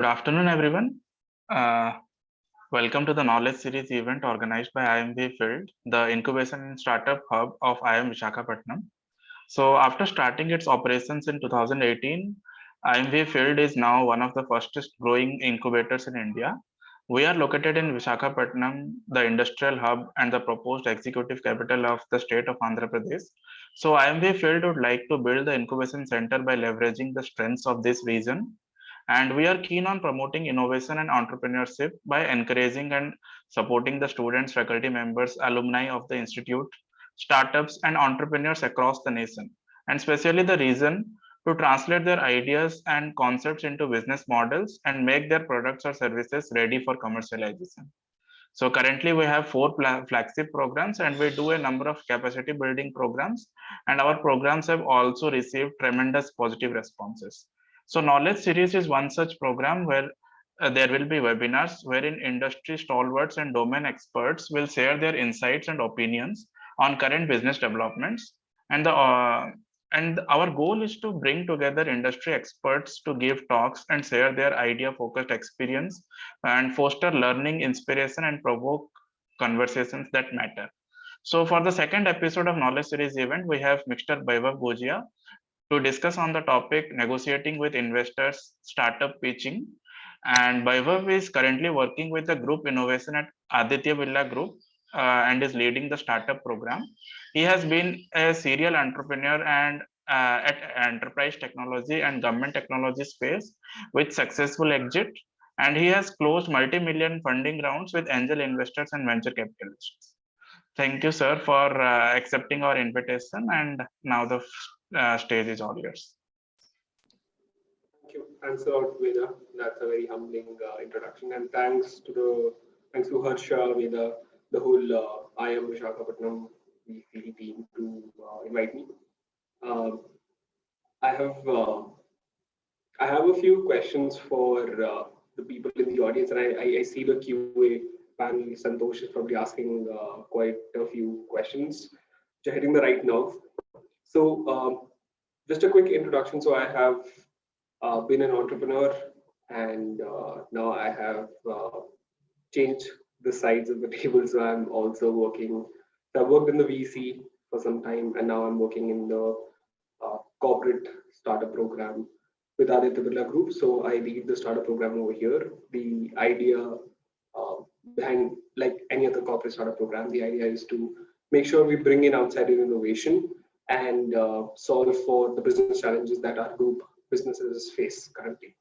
Good afternoon, everyone. Uh, Welcome to the Knowledge Series event organized by IIMV-FIELD, the Incubation and Startup Hub of IIM Visakhapatnam. So, after starting its operations in 2018, IIMV-FIELD is now one of the fastest growing incubators in India. We are located in Visakhapatnam, the industrial hub and the proposed executive capital of the state of Andhra Pradesh. So, IIMV-FIELD would like to build the incubation center by leveraging the strengths of this region, and we are keen on promoting innovation and entrepreneurship by encouraging and supporting the students, faculty members, alumni of the institute, startups, and entrepreneurs across the nation, and especially the region, to translate their ideas and concepts into business models and make their products or services ready for commercialization. So currently we have four flagship programs, and we do a number of capacity building programs, and our programs have also received tremendous positive responses. So Knowledge Series is one such program where there will be webinars wherein industry stalwarts and domain experts will share their insights and opinions on current business developments, and our goal is to bring together industry experts to give talks and share their idea focused experience and foster learning, inspiration, and provoke conversations that matter. So for the second episode of Knowledge Series event, we have Mr. Vaibhav Gogia to discuss on the topic negotiating with investors, startup pitching. And Vaibhav is currently working with the group innovation at Aditya Birla Group and is leading the startup program. He has been a serial entrepreneur and at enterprise technology and government technology space with successful exit, and he has closed multi-million funding rounds with angel investors and venture capitalists. Thank you, sir, for accepting our invitation. And now the stage is all yours. Thank you. Thanks a lot, Veda. That's a very humbling introduction, and thanks to Harsha, Veda, the whole IIM Visakhapatnam VFIELD team to invite me. I have a few questions for the people in the audience, and I see the QA panel. Santosh is probably asking quite a few questions, which are hitting the right nerve. So just a quick introduction. So I have been an entrepreneur, and now I have changed the sides of the table. So I'm also working. So I've worked in the VC for some time, and now I'm working in the corporate startup program with Aditya Birla Group. So I lead the startup program over here. The idea behind, like any other corporate startup program, the idea is to make sure we bring in outside innovation and solve for the business challenges that our group businesses face currently.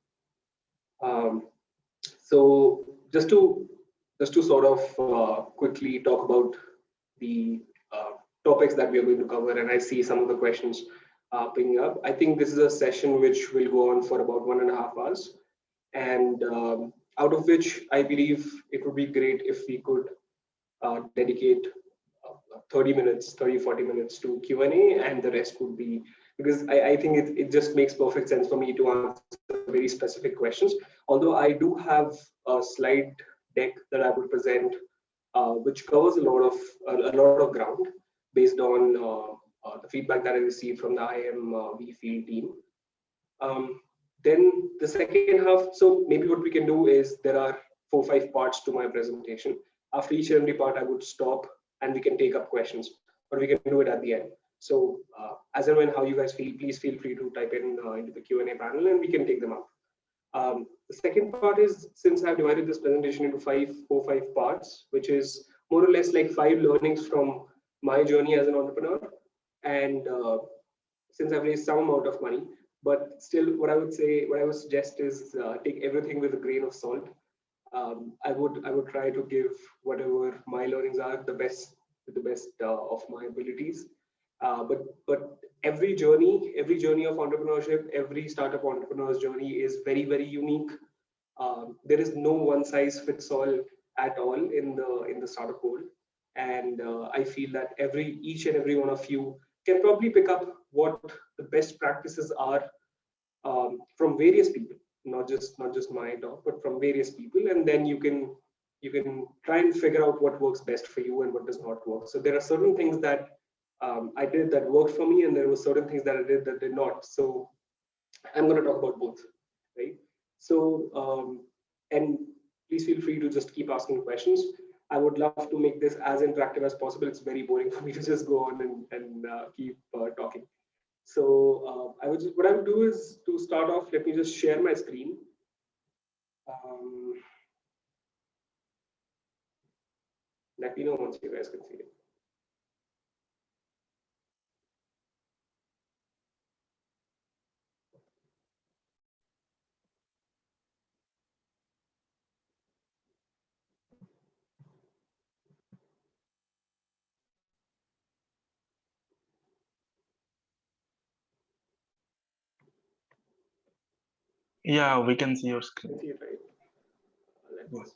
So just to sort of quickly talk about the topics that we are going to cover, and I see some of the questions picking up. I think this is a session which will go on for about 1.5 hours, and out of which I believe it would be great if we could dedicate 30 minutes, 40 minutes to Q&A, and the rest would be, because I think it just makes perfect sense for me to answer very specific questions. Although I do have a slide deck that I would present, which covers a lot of ground based on the feedback that I received from the IIMV-FIELD team. Then the second half, so maybe what we can do is there are 4 or 5 parts to my presentation. After each and every part, I would stop and we can take up questions, or we can do it at the end. So as and when how you guys feel, please feel free to type in into the Q&A panel and we can take them up. The second part is, since I've divided this presentation into 4 or 5 parts, which is more or less like 5 learnings from my journey as an entrepreneur. And since I've raised some amount of money, but still what I would suggest is take everything with a grain of salt. I would try to give whatever my learnings are the best of my abilities. But every journey of entrepreneurship, every startup entrepreneur's journey is very, very unique. There is no one size fits all at all in the startup world, and I feel that each and every one of you can probably pick up what the best practices are from various people, not just my talk, but from various people, and then you can try and figure out what works best for you and what does not work. So there are certain things that I did that worked for me, and there were certain things that I did that did not. So I'm going to talk about both, right? So, and please feel free to just keep asking questions. I would love to make this as interactive as possible. It's very boring for me to just go on and keep talking. So what I would do is, to start off, let me just share my screen. Let me know once you guys can see it. Yeah, we can see your screen. Can see it, right? Yes.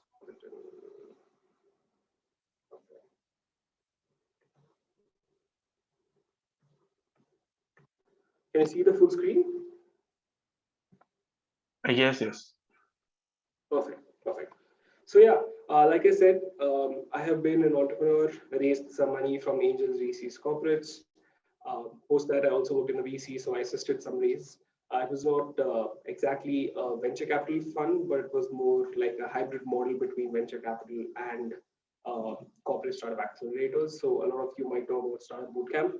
Can you see the full screen? Yes, yes. Perfect, perfect. So yeah, like I said, I have been an entrepreneur, raised some money from angels, VCs, corporates. Post that, I also worked in a VC, so I assisted some raise. It was not exactly a venture capital fund, but it was more like a hybrid model between venture capital and corporate startup accelerators. So a lot of you might know about Startup Bootcamp.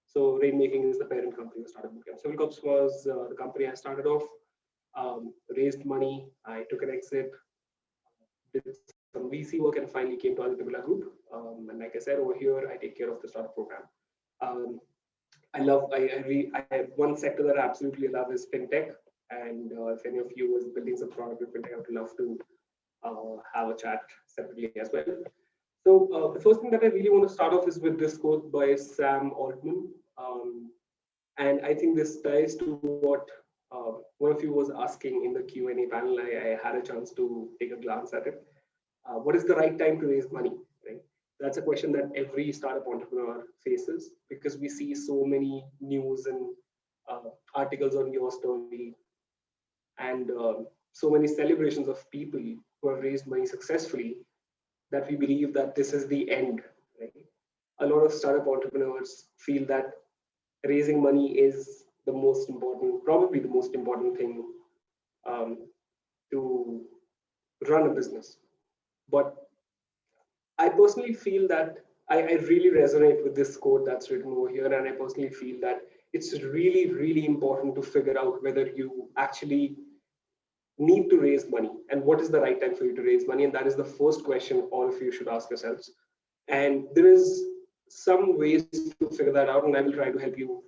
So Rainmaking is the parent company of Startup Bootcamp. Civil Corps was the company I started off. Raised money, I took an exit, did some VC work, and finally came to Aditya Group. And like I said, over here, I take care of the startup program. I one sector that I absolutely love is fintech. And if any of you is building some product with fintech, I would love to have a chat separately as well. So the first thing that I really want to start off is with this quote by Sam Altman. And I think this ties to what one of you was asking in the Q&A panel. I had a chance to take a glance at it. What is the right time to raise money? Right? That's a question that every startup entrepreneur faces, because we see so many news and articles on your story, and so many celebrations of people who have raised money successfully, that we believe that this is the end. Right? A lot of startup entrepreneurs feel that raising money is the most important, probably the most important thing to run a business. But I personally feel that I really resonate with this quote that's written over here, and I personally feel that it's really, really important to figure out whether you actually need to raise money and what is the right time for you to raise money. And that is the first question all of you should ask yourselves. And there is some ways to figure that out, and I will try to help you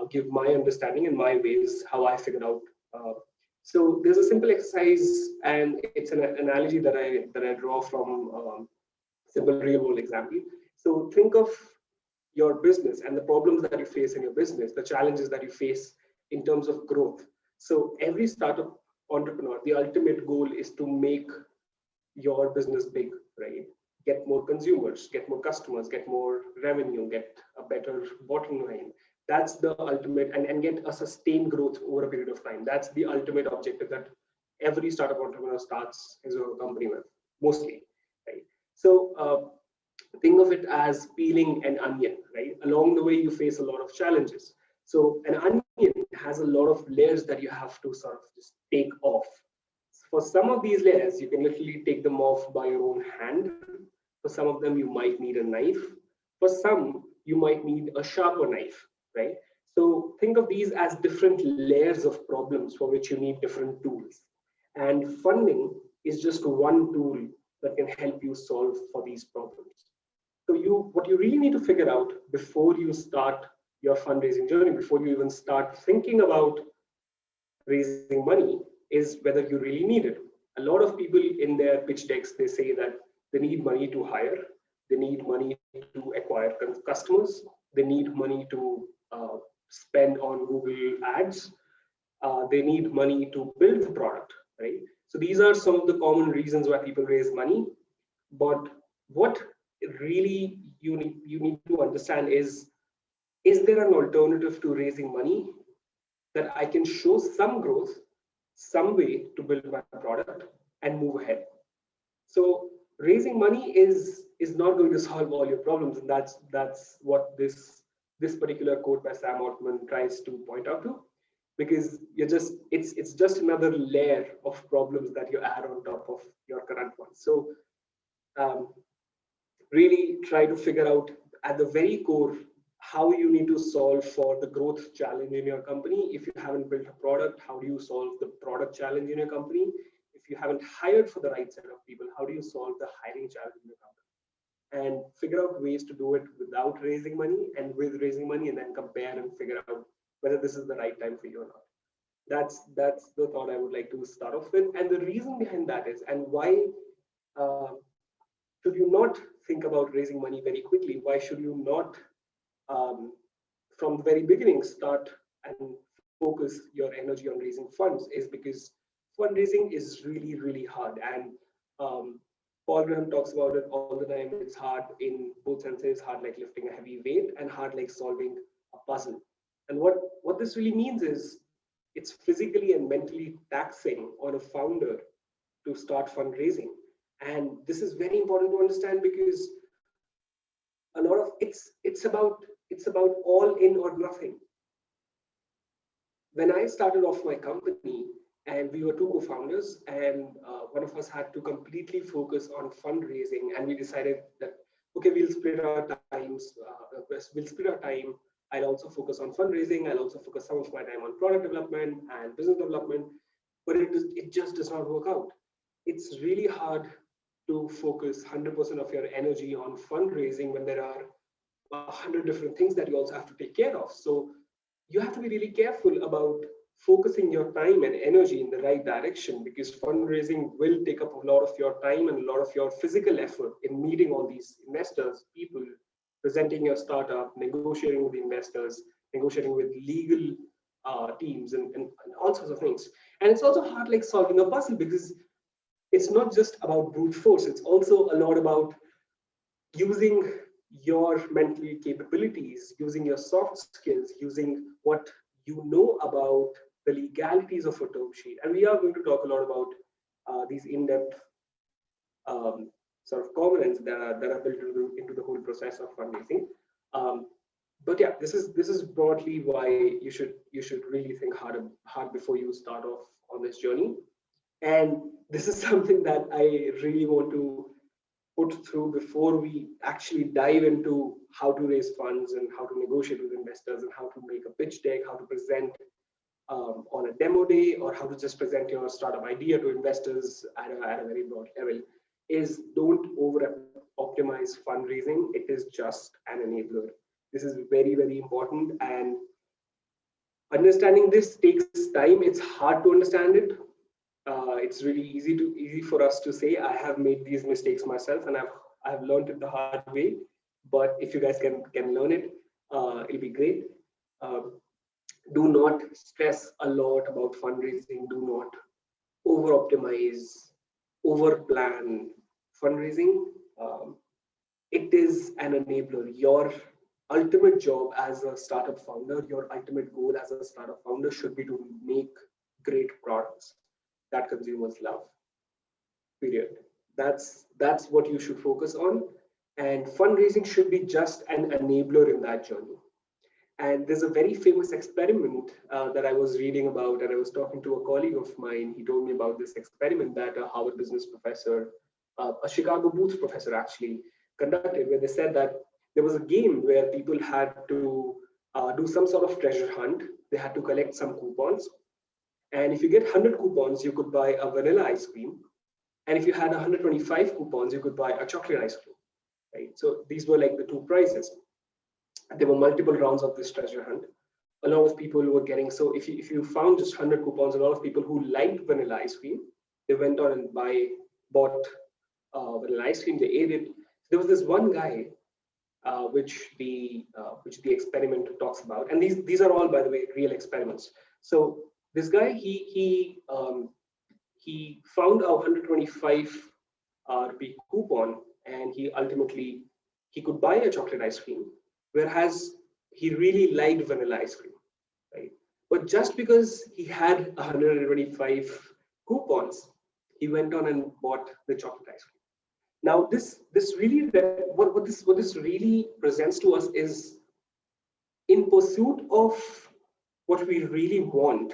give my understanding and my ways how I figured out. So there's a simple exercise, and it's an analogy that I draw from simple real world example. So think of your business and the problems that you face in your business, the challenges that you face in terms of growth. So every startup entrepreneur, the ultimate goal is to make your business big, right? Get more consumers, get more customers, get more revenue, get a better bottom line. That's the ultimate, and get a sustained growth over a period of time. That's the ultimate objective that every startup entrepreneur starts his or her company with, mostly, right? So think of it as peeling an onion, right? Along the way, you face a lot of challenges. So an onion has a lot of layers that you have to sort of just take off. For some of these layers, you can literally take them off by your own hand. For some of them, you might need a knife. For some, you might need a sharper knife, right? So think of these as different layers of problems for which you need different tools. And funding is just one tool that can help you solve for these problems. So what you really need to figure out before you start your fundraising journey, before you even start thinking about raising money, is whether you really need it. A lot of people in their pitch decks, they say that they need money to hire, they need money to acquire customers, they need money to spend on Google ads, they need money to build the product, right? So these are some of the common reasons why people raise money. But what really you need to understand is there an alternative to raising money that I can show some growth, some way to build my product and move ahead? So raising money is not going to solve all your problems, and that's what this particular quote by Sam Altman tries to point out to. because it's just another layer of problems that you add on top of your current one. So really try to figure out at the very core how you need to solve for the growth challenge in your company. If you haven't built a product, how do you solve the product challenge in your company? If you haven't hired for the right set of people, how do you solve the hiring challenge in your company? And figure out ways to do it without raising money and with raising money, and then compare and figure out whether this is the right time for you or not. That's the thought I would like to start off with. And the reason behind that is, and why should you not think about raising money very quickly? Why should you not, from the very beginning, start and focus your energy on raising funds? Is because fundraising is really, really hard. And Paul Graham talks about it all the time. It's hard in both senses, hard like lifting a heavy weight and hard like solving a puzzle. And what this really means is it's physically and mentally taxing on a founder to start fundraising. And this is very important to understand because a lot of it's about all in or nothing. When I started off my company, and we were two co-founders, and one of us had to completely focus on fundraising, and we decided that okay, we'll split our times. We'll split our time. I'll also focus on fundraising. I'll also focus some of my time on product development and business development. But it just does not work out. It's really hard to focus 100% of your energy on fundraising when there are 100 different things that you also have to take care of. So you have to be really careful about focusing your time and energy in the right direction, because fundraising will take up a lot of your time and a lot of your physical effort in meeting all these investors, people, presenting your startup, negotiating with investors, negotiating with legal teams, and all sorts of things. And it's also hard like solving a puzzle, because it's not just about brute force. It's also a lot about using your mental capabilities, using your soft skills, using what you know about the legalities of a term sheet. And we are going to talk a lot about these in-depth sort of covenants that are built into the whole process of fundraising. But yeah, this is broadly why you should really think hard before you start off on this journey. And this is something that I really want to put through before we actually dive into how to raise funds and how to negotiate with investors and how to make a pitch deck, how to present on a demo day, or how to just present your startup idea to investors at a very broad level. Is don't over optimize fundraising. It is just an enabler. This is very, very important, and understanding this takes time. It's hard to understand it. It's really easy for us to say. I have made these mistakes myself, and I've learned it the hard way. But if you guys can learn it, it'll be great. Do not stress a lot about fundraising. Do not over optimize, over plan fundraising. It is an enabler. Your ultimate job as a startup founder, your ultimate goal as a startup founder should be to make great products that consumers love. Period. That's what you should focus on. And fundraising should be just an enabler in that journey. And there's a very famous experiment that I was reading about, and I was talking to a colleague of mine. He told me about this experiment that a Harvard business professor, a Chicago Booth professor actually conducted, where they said that there was a game where people had to do some sort of treasure hunt. They had to collect some coupons. And if you get 100 coupons, you could buy a vanilla ice cream. And if you had 125 coupons, you could buy a chocolate ice cream. Right? So these were like the two prizes. There were multiple rounds of this treasure hunt. A lot of people were getting, so if you found just 100 coupons, a lot of people who liked vanilla ice cream, they went on and bought vanilla ice cream, they ate it. There was this one guy, which the experiment talks about, and these are all, by the way, real experiments. So this guy, he found a 125 rupee coupon, and he could buy a chocolate ice cream, whereas he really liked vanilla ice cream, right? But just because he had 125 coupons, he went on and bought the chocolate ice cream. Now, this really, what this really presents to us is, in pursuit of what we really want,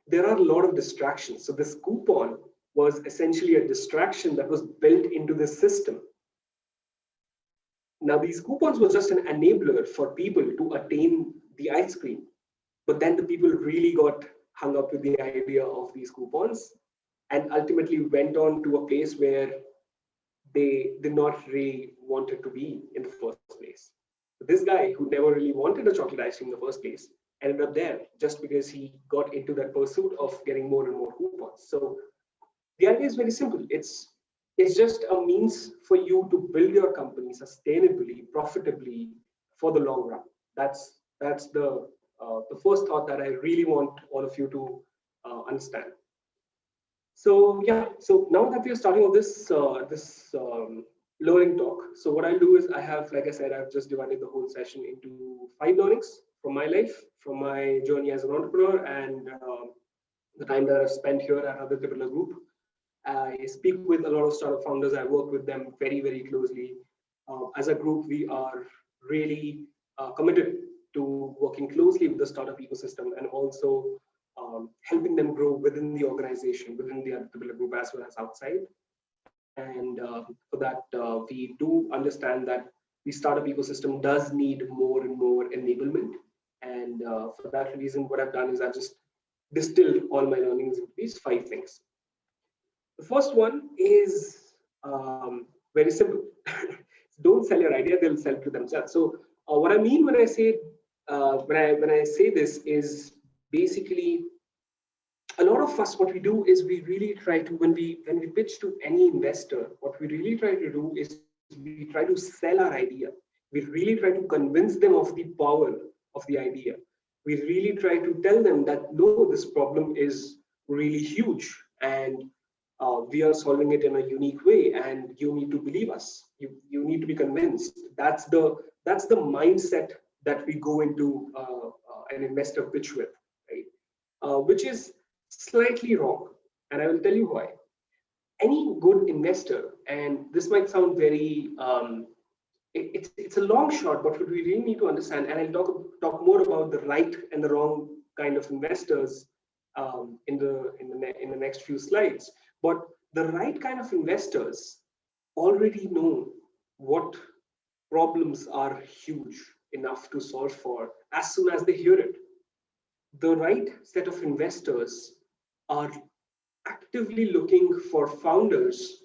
there are a lot of distractions. So this coupon was essentially a distraction that was built into the system. Now, these coupons were just an enabler for people to attain the ice cream. But then the people really got hung up with the idea of these coupons and ultimately went on to a place where they did not really wanted to be in the first place. So this guy who never really wanted a chocolate ice cream in the first place ended up there just because he got into that pursuit of getting more and more coupons. So the idea is very simple. It's just a means for you to build your company sustainably, profitably for the long run. That's the first thought that I really want all of you to understand. So yeah, so now that we are starting with this learning talk, so what I'll do is I have, like I said, I've just divided the whole session into 5 learnings from my life, from my journey as an entrepreneur, and the time that I've spent here at Other Particular Group. I speak with a lot of startup founders. I work with them very, very closely. As a group, we are really committed to working closely with the startup ecosystem and also helping them grow within the organization, within the Other Particular Group, as well as outside. And for that, we do understand that the startup ecosystem does need more and more enablement. And for that reason, what I've done is I've just distilled all my learnings into these 5 things. The first one is very simple. Don't sell your idea; they'll sell to themselves. So what I mean when I say when I say this is basically a lot of us. What we do is we really try to when we pitch to any investor, what we really try to do is we try to sell our idea. We really try to convince them of the power of the idea. We really try to tell them that no, this problem is really huge and we are solving it in a unique way, and you need to believe us. You need to be convinced. That's the mindset that we go into an investor pitch with, right? Which is slightly wrong, and I will tell you why. Any good investor, and this might sound very it's a long shot, but what we really need to understand, and I'll talk more about the right and the wrong kind of investors in the next few slides. But the right kind of investors already know what problems are huge enough to solve for as soon as they hear it. The right set of investors are actively looking for founders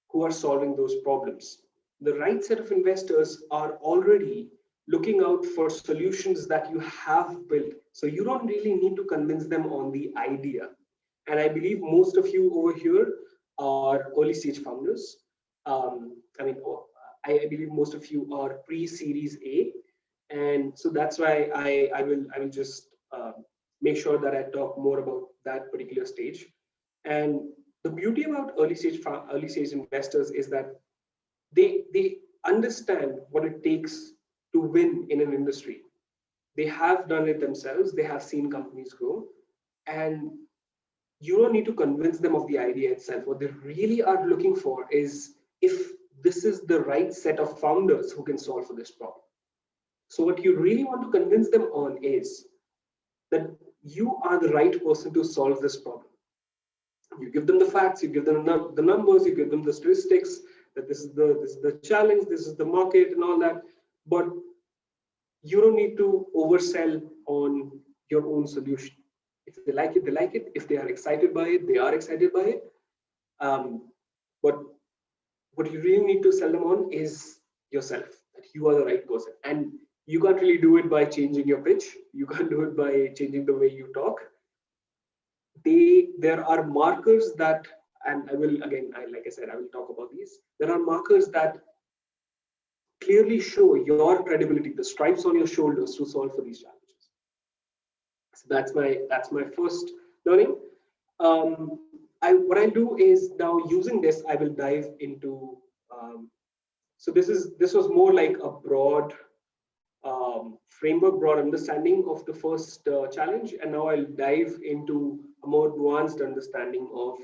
who are solving those problems. The right set of investors are already looking out for solutions that you have built. So you don't really need to convince them on the idea. And I believe most of you over here are early stage founders. I believe most of you are pre-series A. And so that's why I will just make sure that I talk more about that particular stage. And the beauty about early stage investors is that they understand what it takes to win in an industry. They have done it themselves. They have seen companies grow, and you don't need to convince them of the idea itself. What they really are looking for is if this is the right set of founders who can solve for this problem. So what you really want to convince them on is that you are the right person to solve this problem. You give them the facts, you give them the numbers, you give them the statistics, that this is the challenge, this is the market and all that. But you don't need to oversell on your own solution. If they like it, they like it. If they are excited by it, they are excited by it. But what you really need to sell them on is yourself, that you are the right person. And you can't really do it by changing your pitch. You can't do it by changing the way you talk. There are markers that, and I will, again, like I said, I will talk about these. There are markers that clearly show your credibility, the stripes on your shoulders to solve for these challenges. So that's my first learning. What I'll do is now using this, I will dive into. So this was more like a broad framework, broad understanding of the first challenge, and now I'll dive into a more nuanced understanding of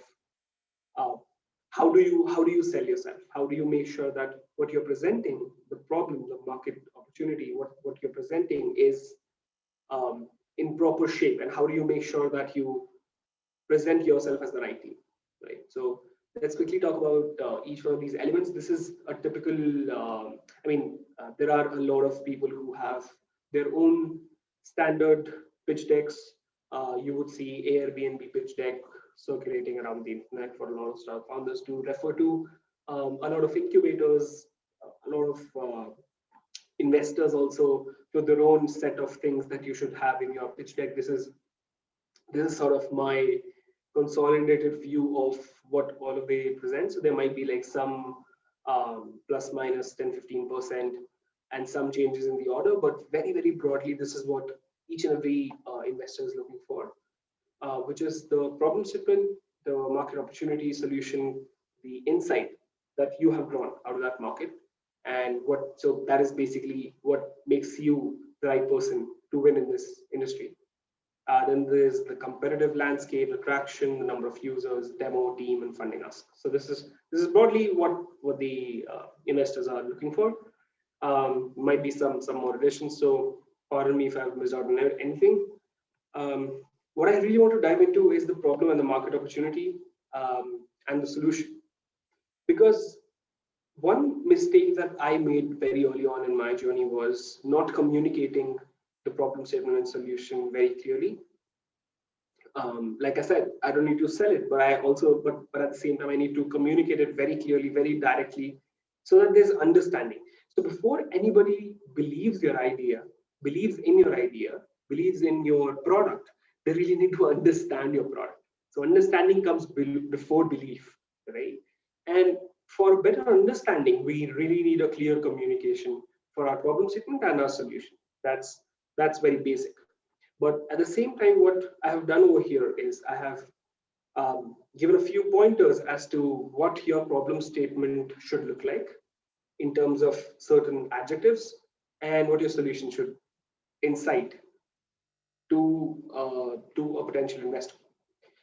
how do you sell yourself? How do you make sure that what you're presenting, the problem, the market opportunity, what you're presenting is in proper shape, and how do you make sure that you present yourself as the right team, right? So let's quickly talk about each one of these elements. This is a typical, there are a lot of people who have their own standard pitch decks. You would see Airbnb pitch deck circulating around the internet for a lot of startup founders to refer to. A lot of incubators, a lot of investors also to their own set of things that you should have in your pitch deck. This is sort of my consolidated view of what all of they present. So there might be like some plus minus 10-15% and some changes in the order, but very, very broadly, this is what each and every investor is looking for, which is the problem statement, the market opportunity, solution, the insight that you have drawn out of that market, and so that is basically what makes you the right person to win in this industry. Then there's the competitive landscape, the traction, the number of users, demo, team, and funding ask. So this is broadly what the investors are looking for. Might be some more additions. So pardon me if I've missed out on anything. What I really want to dive into is the problem and the market opportunity and the solution, because one mistake that I made very early on in my journey was not communicating the problem statement and solution very clearly. Like I said, I don't need to sell it, but at the same time, I need to communicate it very clearly, very directly, so that there's understanding. So before anybody believes your idea, believes in your idea, believes in your product, they really need to understand your product. So understanding comes before belief, right? And for better understanding, we really need a clear communication for our problem statement and our solution. That's very basic. But at the same time, what I have done over here is I have given a few pointers as to what your problem statement should look like in terms of certain adjectives and what your solution should incite to a potential investor.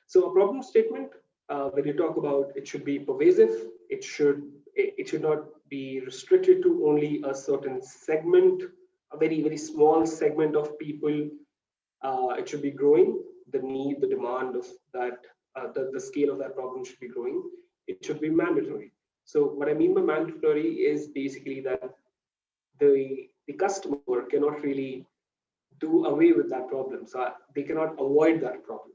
So a problem statement, when you talk about, it should be pervasive. It should not be restricted to only a certain segment, a very, very small segment of people. It should be growing. The need, the demand of that, the scale of that problem should be growing. It should be mandatory. So what I mean by mandatory is basically that the customer cannot really do away with that problem. So they cannot avoid that problem.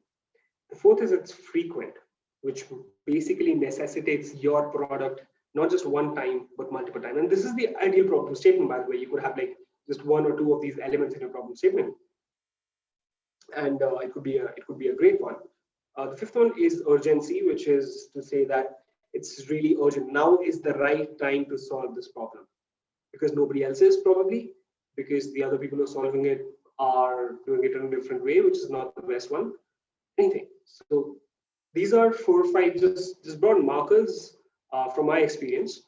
The fourth is it's frequent, which basically necessitates your product not just one time, but multiple times. And this is the ideal problem statement, by the way. You could have like just one or two of these elements in your problem statement, and it could be a great one. The fifth one is urgency, which is to say that it's really urgent. Now is the right time to solve this problem, because nobody else is, probably because the other people who are solving it are doing it in a different way, which is not the best one. Anything. So these are 4 or 5 just broad markers from my experience.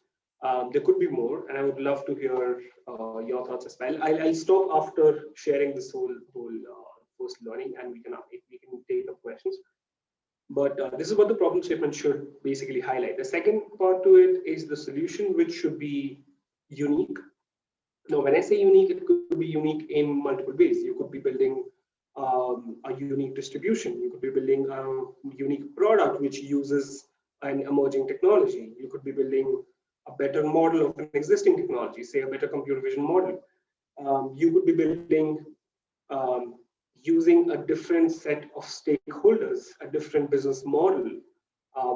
There could be more, and I would love to hear your thoughts as well. I'll stop after sharing this whole post learning, and we can take up questions. But this is what the problem statement should basically highlight. The second part to it is the solution, which should be unique. Now, when I say unique, it could be unique in multiple ways. You could be building a unique distribution. You could be building a unique product which uses an emerging technology. You could be building a better model of an existing technology, say a better computer vision model. You could be building using a different set of stakeholders, a different business model,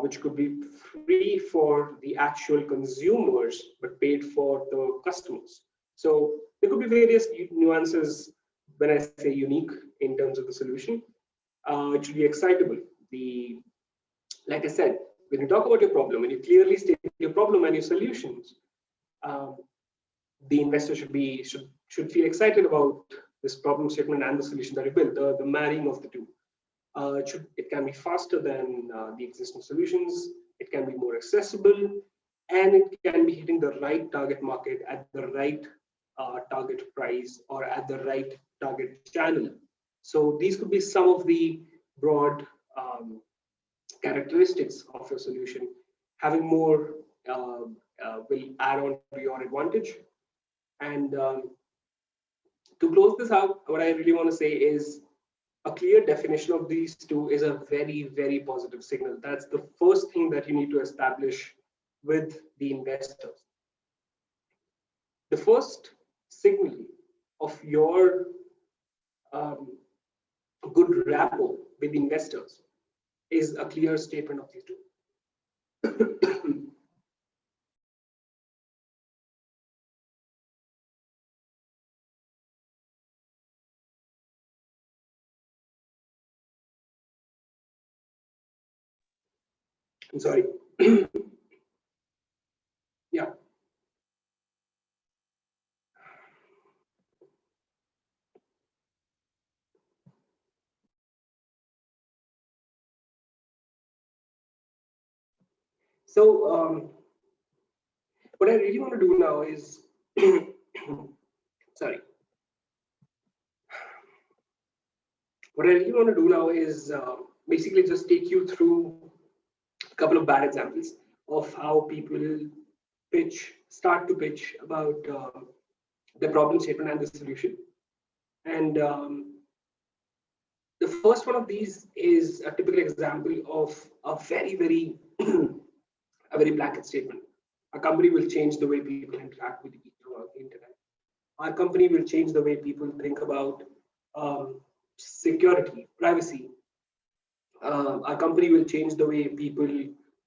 which could be free for the actual consumers, but paid for the customers. So there could be various nuances when I say unique in terms of the solution. It should be excitable. Like I said, when you talk about your problem, when you clearly state your problem and your solutions, the investor should feel excited about this problem statement and the solution that you build, the marrying of the two. It can be faster than the existing solutions. It can be more accessible, and it can be hitting the right target market at the right target price or at the right target channel. So these could be some of the broad characteristics of your solution. Having more will add on to your advantage. And to close this out, what I really want to say is a clear definition of these two is a very, very positive signal. That's the first thing that you need to establish with the investors. The first signal of your good rapport with investors is a clear statement of these two. I'm sorry. Yeah. So what I really want to do now is, sorry. What I really want to do now is basically just take you through a couple of bad examples of how people start to pitch about the problem statement and the solution. And the first one of these is a typical example of a very a very blanket statement. A company will change the way people interact with each other on the internet. Our company will change the way people think about security, privacy. Our company will change the way people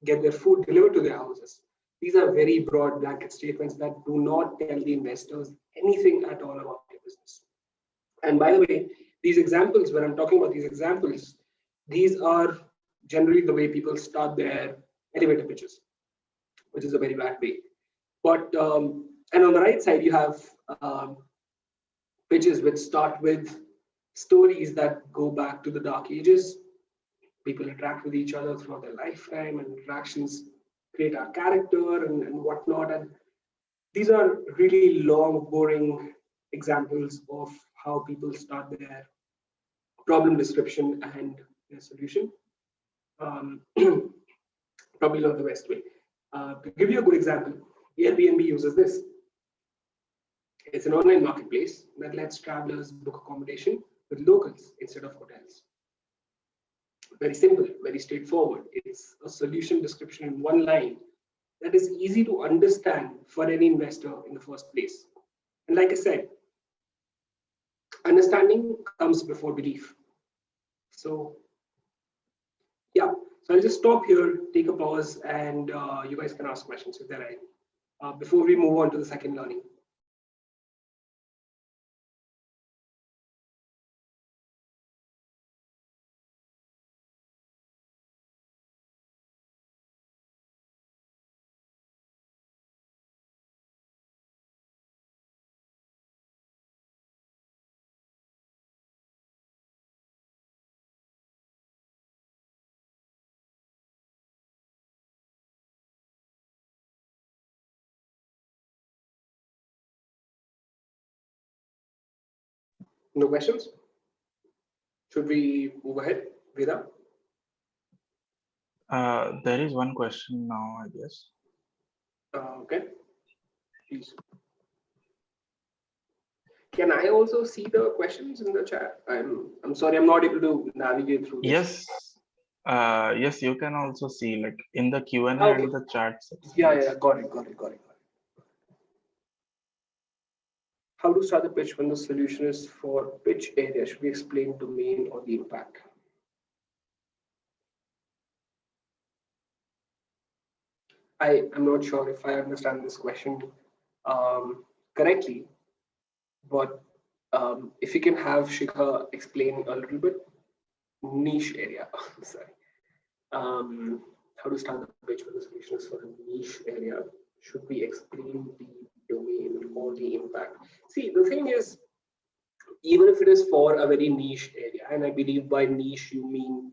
get their food delivered to their houses. These are very broad blanket statements that do not tell the investors anything at all about their business. And by the way, these examples, when I'm talking about these examples, these are generally the way people start their elevator pitches, which is a very bad way. But and on the right side, you have pitches which start with stories that go back to the dark ages. People interact with each other throughout their lifetime, and interactions create our character and whatnot. And these are really long, boring examples of how people start their problem description and their solution. Probably not the best way. To give you a good example, Airbnb uses this. It's an online marketplace that lets travelers book accommodation with locals instead of hotels. Very simple, very straightforward. It's a solution description in one line that is easy to understand for any investor in the first place. And like I said, understanding comes before belief. So yeah, so I'll just stop here, take a pause, and you guys can ask questions if there are any, before we move on to the second learning. No questions? Should we move ahead, Veda? There is one question now, I guess. Okay, please. Can I also see the questions in the chat? I'm sorry, I'm not able to navigate through this. Yes. Yes, you can also see like in the Q&A Okay. and the chat section. Yeah, got it. How to start the pitch when the solution is for pitch area? Should we explain domain or the impact? I am not sure if I understand this question correctly, but if you can have Shikha explain a little bit. Niche area, sorry. How to start the pitch when the solution is for a niche area? Should we explain the domain or the impact? See, the thing is, even if it is for a very niche area, and I believe by niche you mean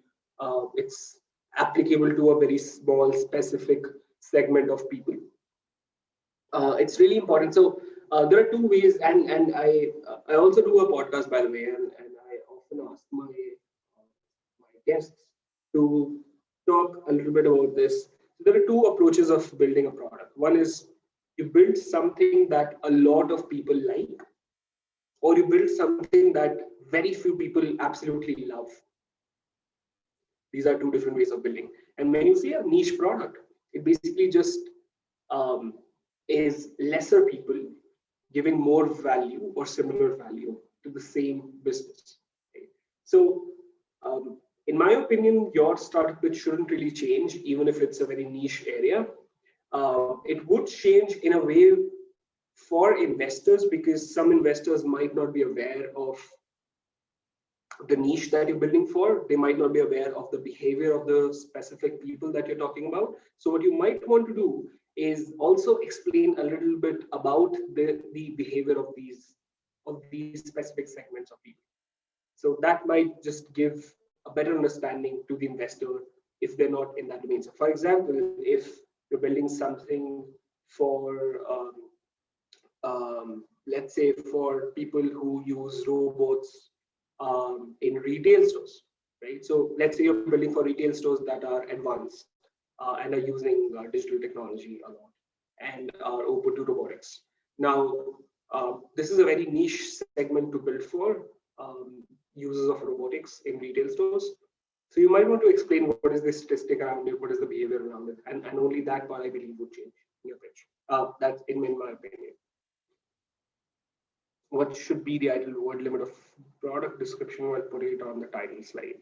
it's applicable to a very small specific segment of people, it's really important. So there are two ways, and I also do a podcast, by the way, and I often ask my guests to talk a little bit about this. So there are two approaches of building a product. One is you build something that a lot of people like, or you build something that very few people absolutely love. These are two different ways of building. And when you see a niche product, it basically just is lesser people giving more value or similar value to the same business. Okay? So in my opinion, your startup pitch shouldn't really change, even if it's a very niche area. It would change in a way for investors, because some investors might not be aware of the niche that you're building for. They might not be aware of the behavior of the specific people that you're talking about. So what you might want to do is also explain a little bit about the behavior of these specific segments of people. So that might just give a better understanding to the investor if they're not in that domain. So for example, if you're building something for let's say for people who use robots in retail stores, right? So let's say you're building for retail stores that are advanced and are using digital technology a lot and are open to robotics. Now, this is a very niche segment to build for users of robotics in retail stores. So you might want to explain what is the statistic around it, what is the behavior around it, and only that part I believe would change in your pitch. That's in my opinion. What should be the ideal word limit of product description while putting it on the title slide?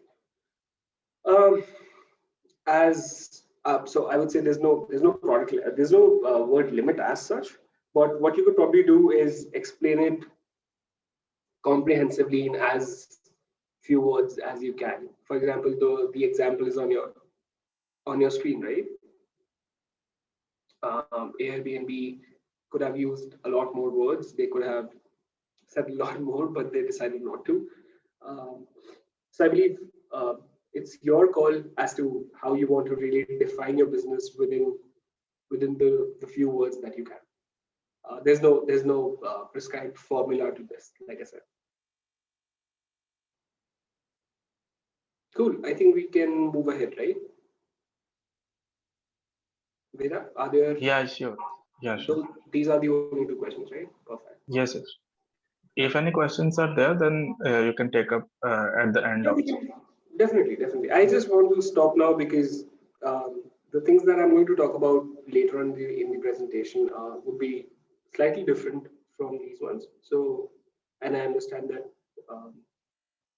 So I would say there's no product, there's no word limit as such. But what you could probably do is explain it comprehensively in as few words as you can. For example, the example is on your screen, right? Airbnb could have used a lot more words. They could have said a lot more, but they decided not to. So I believe it's your call as to how you want to really define your business within the few words that you can. There's no prescribed formula to this, like I said. Cool. I think we can move ahead, right? Veda, are there? Yeah, sure. Yeah, sure. These are the only two questions, right? Perfect. Yes, yes. If any questions are there, then you can take up at the end. Yeah, definitely. I just want to stop now because the things that I'm going to talk about later on in the presentation would be slightly different from these ones. So, and I understand that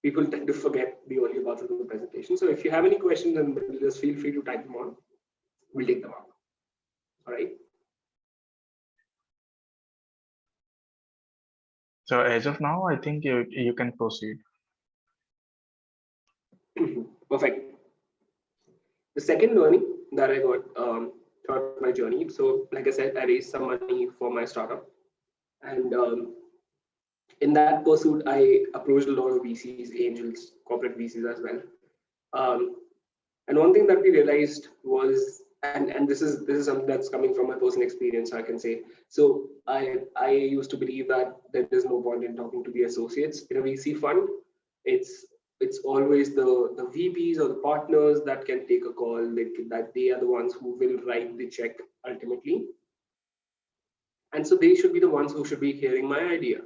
people tend to forget the earlier parts of the presentation. So if you have any questions, then just feel free to type them on. We'll take them out. All right. So as of now, I think you can proceed. Perfect. The second learning that I got throughout my journey. So like I said, I raised some money for my startup. And in that pursuit, I approached a lot of VCs, angels, corporate VCs as well. And one thing that we realized was, and this is something that's coming from my personal experience, I can say. So I used to believe that there is no point in talking to the associates in a VC fund. It's always the VPs or the partners that can take a call, that they are the ones who will write the check ultimately. And so they should be the ones who should be hearing my idea.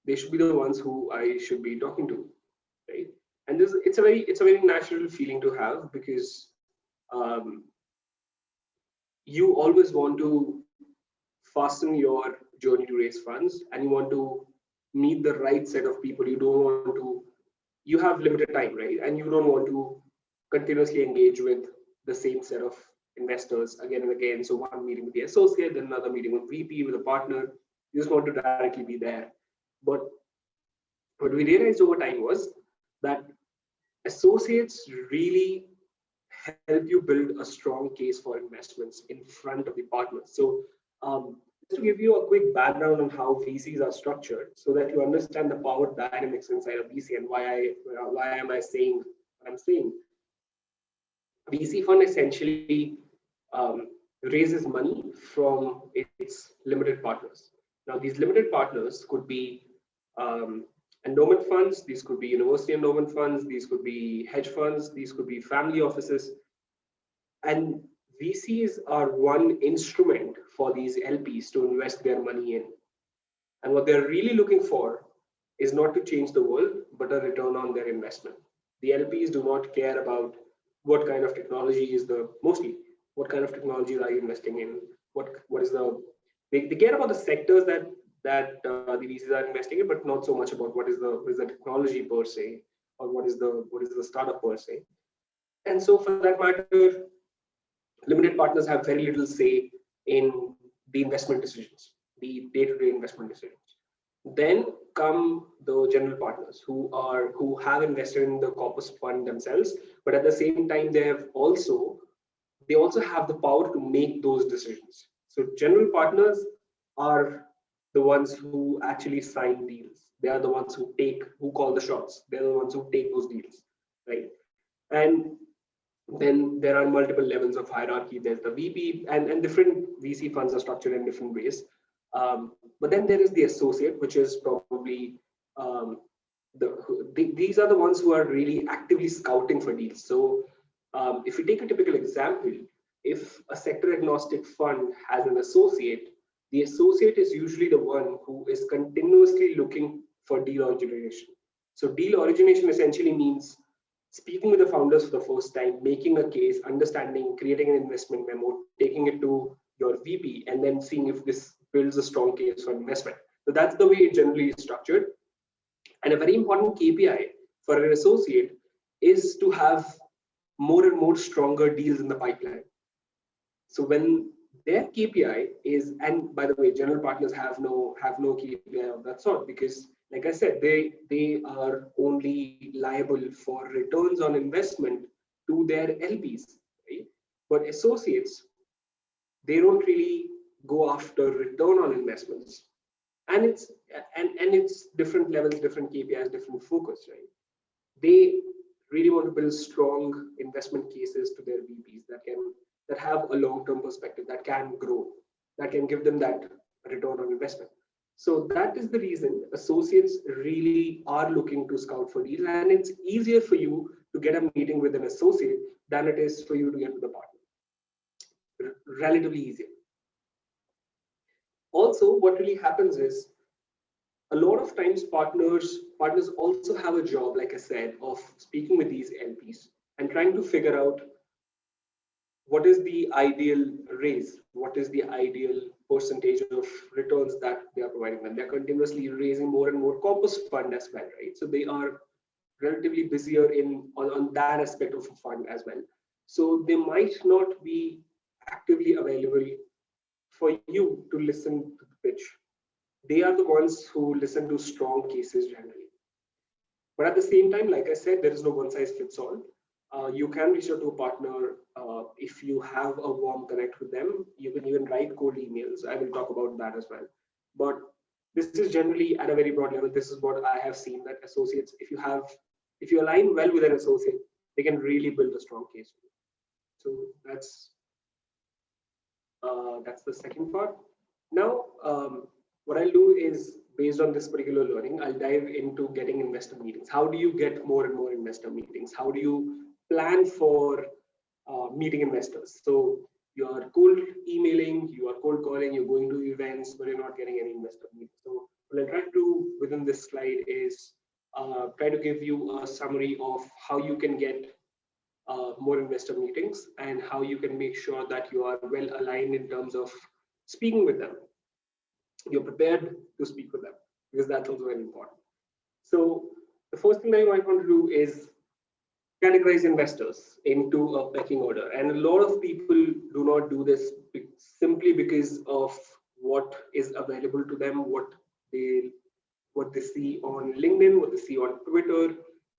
They should be the ones who I should be talking to, right? And it's a very natural feeling to have, because you always want to fasten your journey to raise funds, and you want to meet the right set of people. You have limited time, right? And you don't want to continuously engage with the same set of investors again and again. So one meeting with the associate, then another meeting with VP, with a partner. You just want to directly be there. But what we realized over time was that associates really help you build a strong case for investments in front of the partners. So just to give you a quick background on how VCs are structured, so that you understand the power dynamics inside of VC and why am I saying what I'm saying. VC fund essentially raises money from its limited partners. Now, these limited partners could be endowment funds, these could be university endowment funds, these could be hedge funds, these could be family offices. And VCs are one instrument for these LPs to invest their money in. And what they're really looking for is not to change the world, but a return on their investment. The LPs do not care about what kind of technology is mostly what kind of technology are you investing in, what is they care about the sectors that the VCs are investing in, but not so much about what is the technology per se, or what is the startup per se. And so for that matter, limited partners have very little say in the investment decisions, the day-to-day investment decisions. Then come the general partners who have invested in the corpus fund themselves, but at the same time they also have the power to make those decisions. So general partners are the ones who actually sign deals. They are the ones who call the shots. They're the ones who take those deals, right? And then there are multiple levels of hierarchy. There's the VP, and different VC funds are structured in different ways. But then there is the associate, which is probably these are the ones who are really actively scouting for deals. So if we take a typical example, if a sector agnostic fund has an associate, the associate is usually the one who is continuously looking for deal origination. So deal origination essentially means speaking with the founders for the first time, making a case, understanding, creating an investment memo, taking it to your VP, and then seeing if this builds a strong case for investment. So that's the way it generally is structured. And a very important KPI for an associate is to have more and more stronger deals in the pipeline. So when their KPI is, and by the way, general partners have no KPI of that sort, because like I said, they are only liable for returns on investment to their LPs, right? But associates, they don't really go after return on investments, and it's different levels, different KPIs, different focus, right? They really want to build strong investment cases to their VPs that have a long-term perspective, that can grow, that can give them that return on investment. So that is the reason associates really are looking to scout for deals, and it's easier for you to get a meeting with an associate than it is for you to get to the partner. Relatively easier. Also, what really happens is a lot of times partners also have a job, like I said, of speaking with these LPs and trying to figure out what is the ideal raise, what is the ideal percentage of returns that they are providing them. They're continuously raising more and more corpus fund as well, right? So they are relatively busier on that aspect of a fund as well. So they might not be actively available for you to listen to the pitch. They are the ones who listen to strong cases generally. But at the same time, like I said, there is no one size fits all. You can reach out to a partner if you have a warm connect with them. You can even write cold emails. I will talk about that as well. But this is generally at a very broad level. This is what I have seen, that associates, if you align well with an associate, they can really build a strong case. So that's the second part. Now, what I'll do is, based on this particular learning, I'll dive into getting investor meetings. How do you get more and more investor meetings? How do you plan for meeting investors? So you are cold emailing, you are cold calling, you're going to events, but you're not getting any investor meetings. So what I'll try to do within this slide is try to give you a summary of how you can get more investor meetings and how you can make sure that you are well aligned in terms of speaking with them. You're prepared to speak with them, because that's also very important. So the first thing that you might want to do is categorize investors into a pecking order. And a lot of people do not do this simply because of what is available to them, what they see on LinkedIn, what they see on Twitter.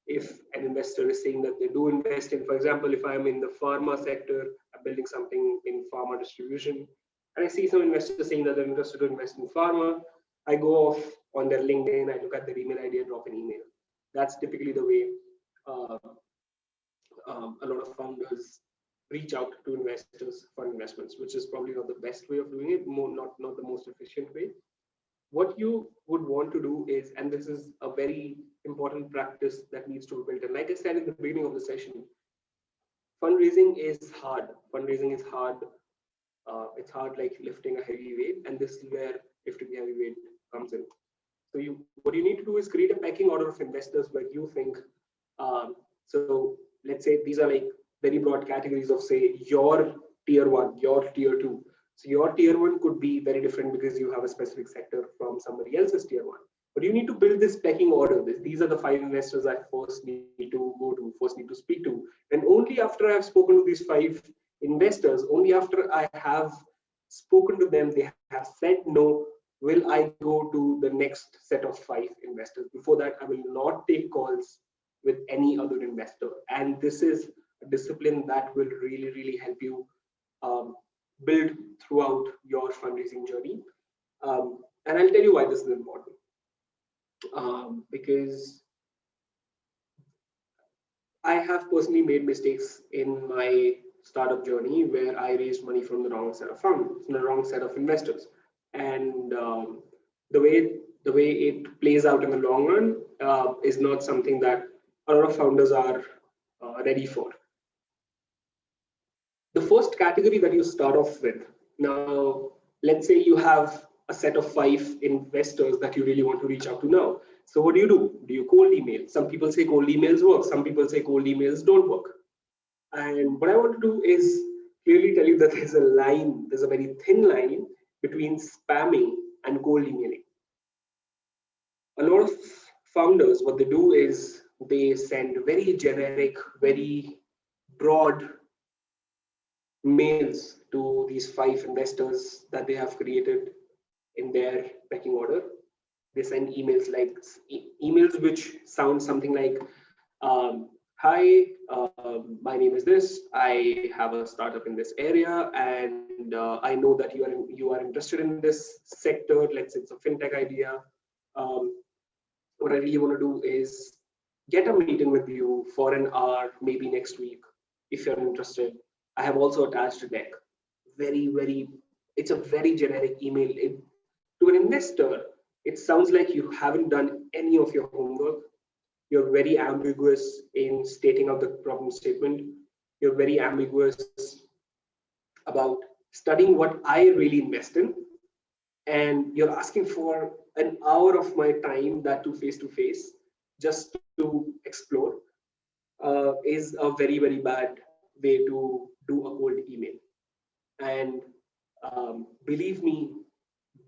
If an investor is saying that they do invest in, for example, if I'm in the pharma sector, I'm building something in pharma distribution, and I see some investors saying that they're interested to invest in pharma, I go off on their LinkedIn, I look at their email ID, I drop an email. That's typically the way a lot of founders reach out to investors for investments, which is probably not the best way of doing it, not the most efficient way. What you would want to do is, and this is a very important practice that needs to be built. And like I said in the beginning of the session, fundraising is hard. Fundraising is hard. It's hard like lifting a heavy weight, and this is where lifting a heavy weight comes in. So what you need to do is create a pecking order of investors where you think, so let's say these are like very broad categories of, say, your tier one, your tier two. So your tier one could be very different because you have a specific sector from somebody else's tier one. But you need to build this pecking order. These are the 5 investors I first need to go to, first need to speak to. And only after I've spoken to these 5 investors, only after I have spoken to them, they have said no, will I go to the next set of 5 investors. Before that, I will not take calls with any other investor. And this is a discipline that will really, really help you build throughout your fundraising journey. And I'll tell you why this is important. Because I have personally made mistakes in my startup journey where I raised money from the wrong set of funds, from the wrong set of investors, and the way it plays out in the long run is not something that a lot of founders are ready for. The first category that you start off with, now let's say you have a set of 5 investors that you really want to reach out to now. So what do? Do you cold email? Some people say cold emails work, some people say cold emails don't work. And what I want to do is clearly tell you that there's a line, there's a very thin line between spamming and cold emailing. A lot of founders, what they do is they send very generic, very broad mails to these 5 investors that they have created in their pecking order. They send emails like emails which sound something like, hi, my name is this, I have a startup in this area, and I know that you are interested in this sector. Let's say it's a fintech idea. What I really want to do is get a meeting with you for an hour, maybe next week, if you're interested. I have also attached a deck. It's a very generic email. To an investor, it sounds like you haven't done any of your homework. You're very ambiguous in stating out the problem statement. You're very ambiguous about studying what I really invest in. And you're asking for an hour of my time, that too face-to-face, just to explore, is a very, very bad way to do a cold email. And believe me,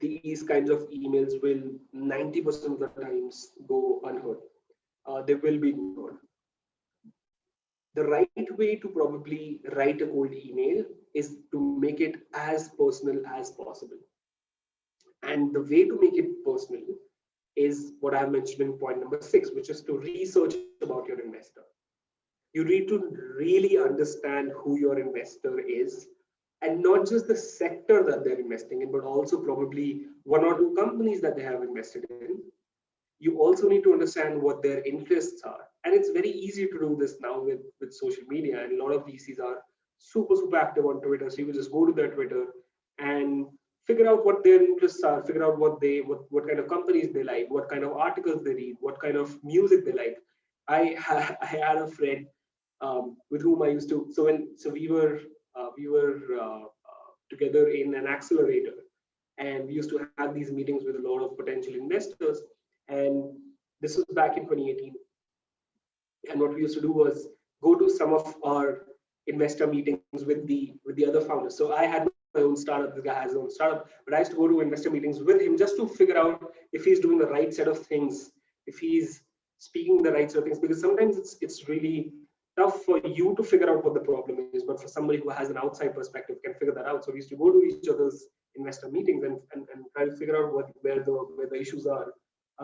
these kinds of emails will 90% of the times go unheard. They will be ignored. The right way to probably write a cold email is to make it as personal as possible. And the way to make it personal is what I mentioned in point number 6, which is to research about your investor. You need to really understand who your investor is, and not just the sector that they're investing in, but also probably 1 or 2 companies that they have invested in. You also need to understand what their interests are. And it's very easy to do this now with social media, and a lot of VCs are super active on Twitter. So you can just go to their Twitter and figure out what their interests are, figure out what kind of companies they like, what kind of articles they read, what kind of music they like. I had a friend with whom I used to, so we were together in an accelerator, and we used to have these meetings with a lot of potential investors. And this was back in 2018. And what we used to do was go to some of our investor meetings with the other founders. So I had my own startup, this guy has his own startup, but I used to go to investor meetings with him just to figure out if he's doing the right set of things, if he's speaking the right set of things, because sometimes it's really tough for you to figure out what the problem is, but for somebody who has an outside perspective can figure that out. So we used to go to each other's investor meetings and try to figure out where the issues are,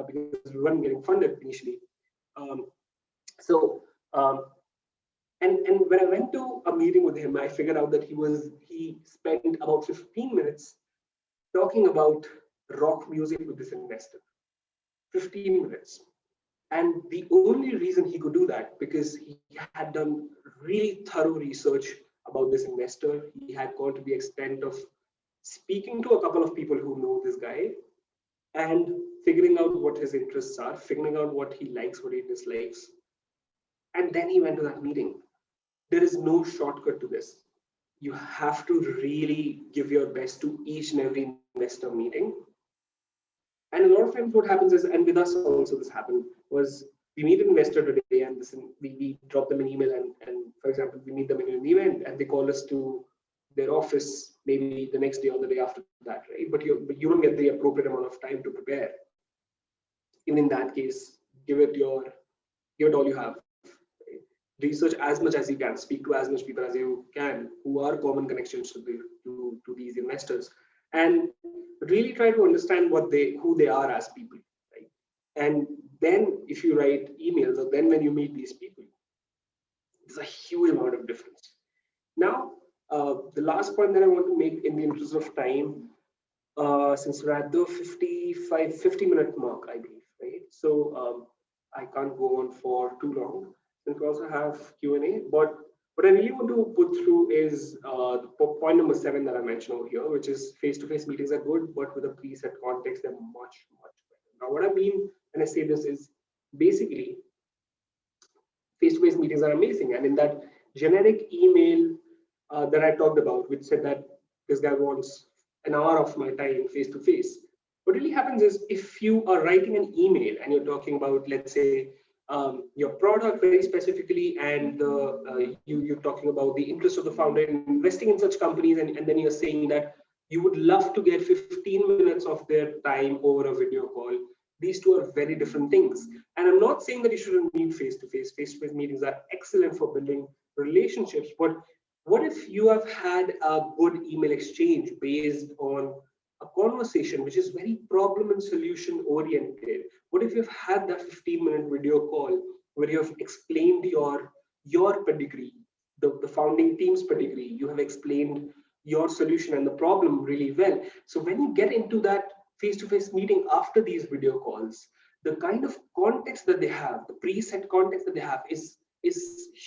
because we weren't getting funded initially. And when I went to a meeting with him, I figured out that he spent about 15 minutes talking about rock music with this investor. 15 minutes. And the only reason he could do that, because he had done really thorough research about this investor. He had gone to the extent of speaking to a couple of people who know this guy and figuring out what his interests are, figuring out what he likes, what he dislikes. And then he went to that meeting. There is no shortcut to this. You have to really give your best to each and every investor meeting. And a lot of times what happens is, and with us also this happened, was we meet an investor today and we drop them an email and for example, we meet them in an event and they call us to their office maybe the next day or the day after that, right? But you don't get the appropriate amount of time to prepare. Even in that case, give it all you have. Right? Research as much as you can, speak to as much people as you can who are common connections to these investors, and really try to understand who they are as people, right? And then if you write emails or then when you meet these people, there's a huge amount of difference. Now, the last point that I want to make in the interest of time, since we're at the 50-minute mark, I believe, right? So I can't go on for too long, since we also have Q&A, but what I really want to put through is the point number 7 that I mentioned over here, which is face-to-face meetings are good, but with a preset context, they're much, much better. Now, what I mean when I say this is basically face-to-face meetings are amazing. And in that generic email that I talked about, which said that this guy wants an hour of my time face-to-face, what really happens is if you are writing an email and you're talking about, let's say, your product very specifically, and you're talking about the interest of the founder in investing in such companies, and then you're saying that you would love to get 15 minutes of their time over a video call. These two are very different things. And I'm not saying that you shouldn't meet face-to-face. Face-to-face meetings are excellent for building relationships. But what if you have had a good email exchange based on a conversation which is very problem and solution oriented? What if you've had that 15-minute video call where you have explained your pedigree, the founding team's pedigree, you have explained your solution and the problem really well. So when you get into that face-to-face meeting after these video calls, the kind of context that they have, the preset context that they have is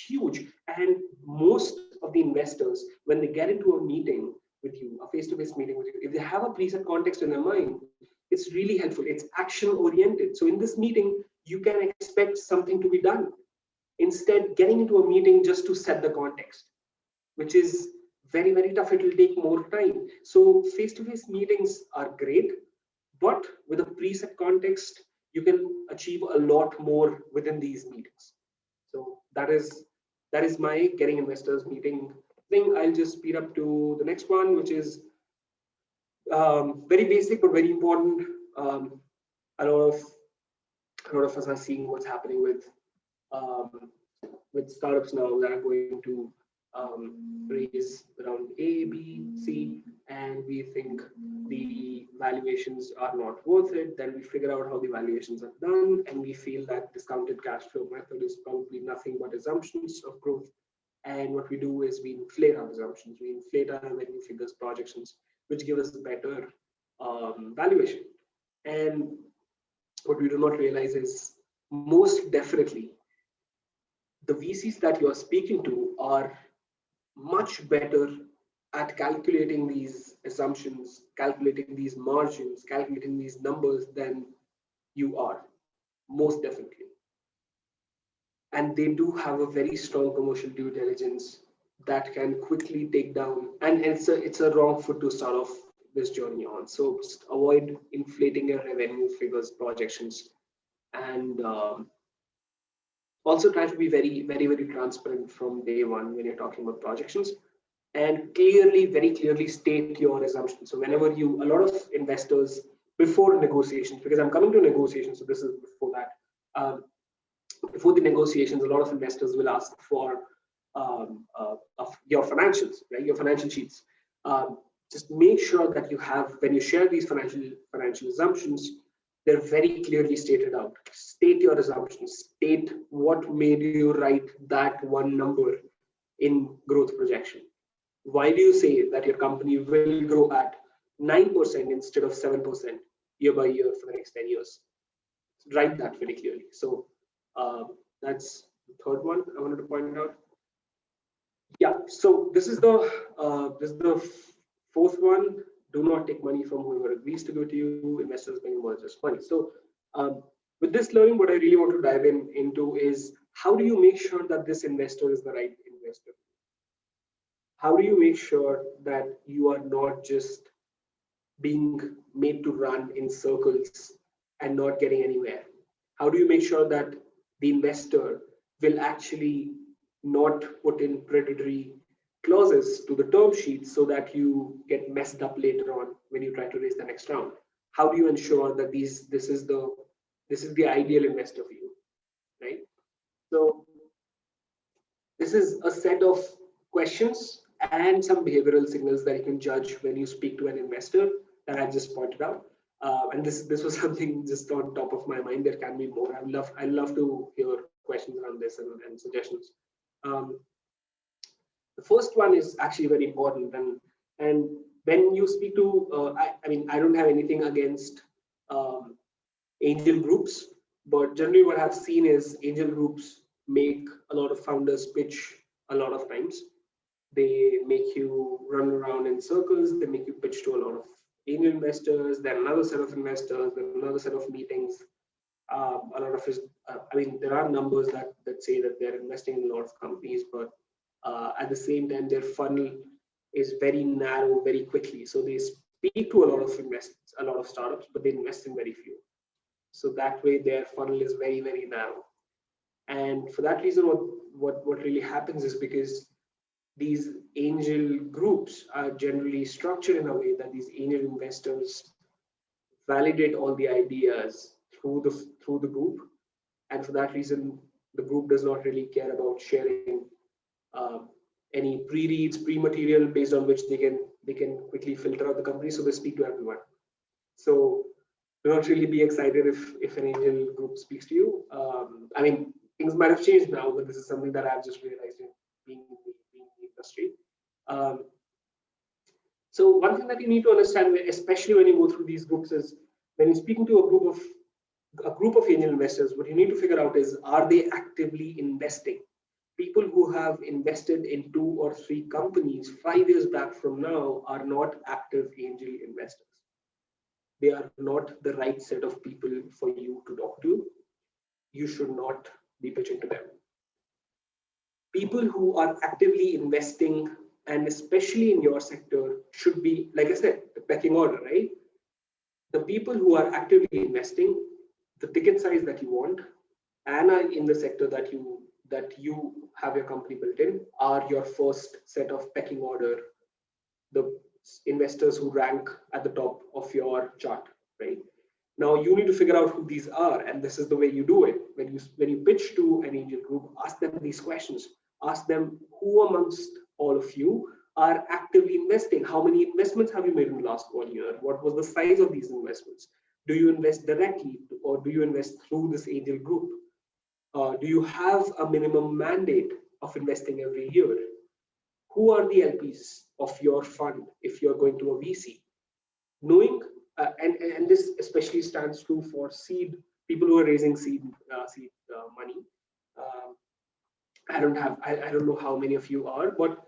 huge. And most of the investors, when they get into a meeting with you, a face-to-face meeting with you, if they have a preset context in their mind, it's really helpful. It's action oriented. So in this meeting, you can expect something to be done. Instead, getting into a meeting just to set the context, which is very, very tough. It will take more time. So face-to-face meetings are great, but with a preset context, you can achieve a lot more within these meetings. So that is my getting investors meeting thing. I'll just speed up to the next one, which is very basic but very important. A lot of us are seeing what's happening with startups now that are going to raise around A, B, C, and we think the valuations are not worth it. Then we figure out how the valuations are done, and we feel that discounted cash flow method is probably nothing but assumptions of growth. And what we do is we inflate our assumptions, we inflate our revenue figures, projections, which give us a better valuation. And what we do not realize is most definitely the VCs that you are speaking to are much better at calculating these assumptions, calculating these margins, calculating these numbers than you are, most definitely. And they do have a very strong commercial due diligence that can quickly take down, and it's a wrong foot to start off this journey on. So just avoid inflating your revenue figures, projections, and also try to be very, very, very transparent from day one when you're talking about projections, and very clearly state your assumptions. So whenever a lot of investors before negotiations, because I'm coming to negotiations, so this is before that, before the negotiations, a lot of investors will ask for of your financials, right? Your financial sheets. Just make sure that you have, when you share these financial assumptions, they're very clearly stated out. State your assumptions. State what made you write that one number in growth projection. Why do you say that your company will grow at 9% instead of 7% year by year for the next 10 years? Write that very clearly. So that's the third one I wanted to point out. Yeah, so this is the fourth one. Do not take money from whoever agrees to give to you. Investors paying more just money. So with this learning, what I really want to dive into is how do you make sure that this investor is the right investor? How do you make sure that you are not just being made to run in circles and not getting anywhere? How do you make sure that the investor will actually not put in predatory clauses to the term sheet so that you get messed up later on when you try to raise the next round? How do you ensure that this is the ideal investor for you, right? So this is a set of questions and some behavioral signals that you can judge when you speak to an investor that I just pointed out. And this was something just on top of my mind. There can be more. I love to hear questions around this and suggestions. The first one is actually very important, and when you speak to, I mean, I don't have anything against angel groups, but generally what I've seen is angel groups make a lot of founders pitch a lot of times. They make you run around in circles. They make you pitch to a lot of angel investors, then another set of investors, then another set of meetings. A lot of I mean, there are numbers that say that they're investing in a lot of companies, but at the same time, their funnel is very narrow very quickly. So they speak to a lot of investors, a lot of startups, but they invest in very few. So that way, their funnel is very, very narrow. And for that reason, what really happens is because these angel groups are generally structured in a way that these angel investors validate all the ideas through the group, and for that reason, the group does not really care about sharing any pre-reads, pre-material based on which they can quickly filter out the company. So they speak to everyone. So do not really be excited if an angel group speaks to you. I mean, things might have changed now, but this is something that I've just realized in being in the industry. So one thing that you need to understand, especially when you go through these groups, is when you're speaking to a group of angel investors, what you need to figure out is, are they actively investing? People who have invested in 2 or 3 companies 5 years back from now are not active angel investors. They are not the right set of people for you to talk to. You should not be pitching to them. People who are actively investing, and especially in your sector, should be, like I said, the pecking order, right? The people who are actively investing, the ticket size that you want, and are in the sector that you have your company built in, are your first set of pecking order, the investors who rank at the top of your chart, right? Now you need to figure out who these are, and this is the way you do it. When you pitch to an angel group, ask them these questions. Ask them, who amongst all of you are actively investing? How many investments have you made in the last 1 year? What was the size of these investments? Do you invest directly, or do you invest through this angel group? Do you have a minimum mandate of investing every year? Who are the LPs of your fund if you're going to a VC? Knowing, and this especially stands true for seed, people who are raising seed money. I don't know how many of you are, but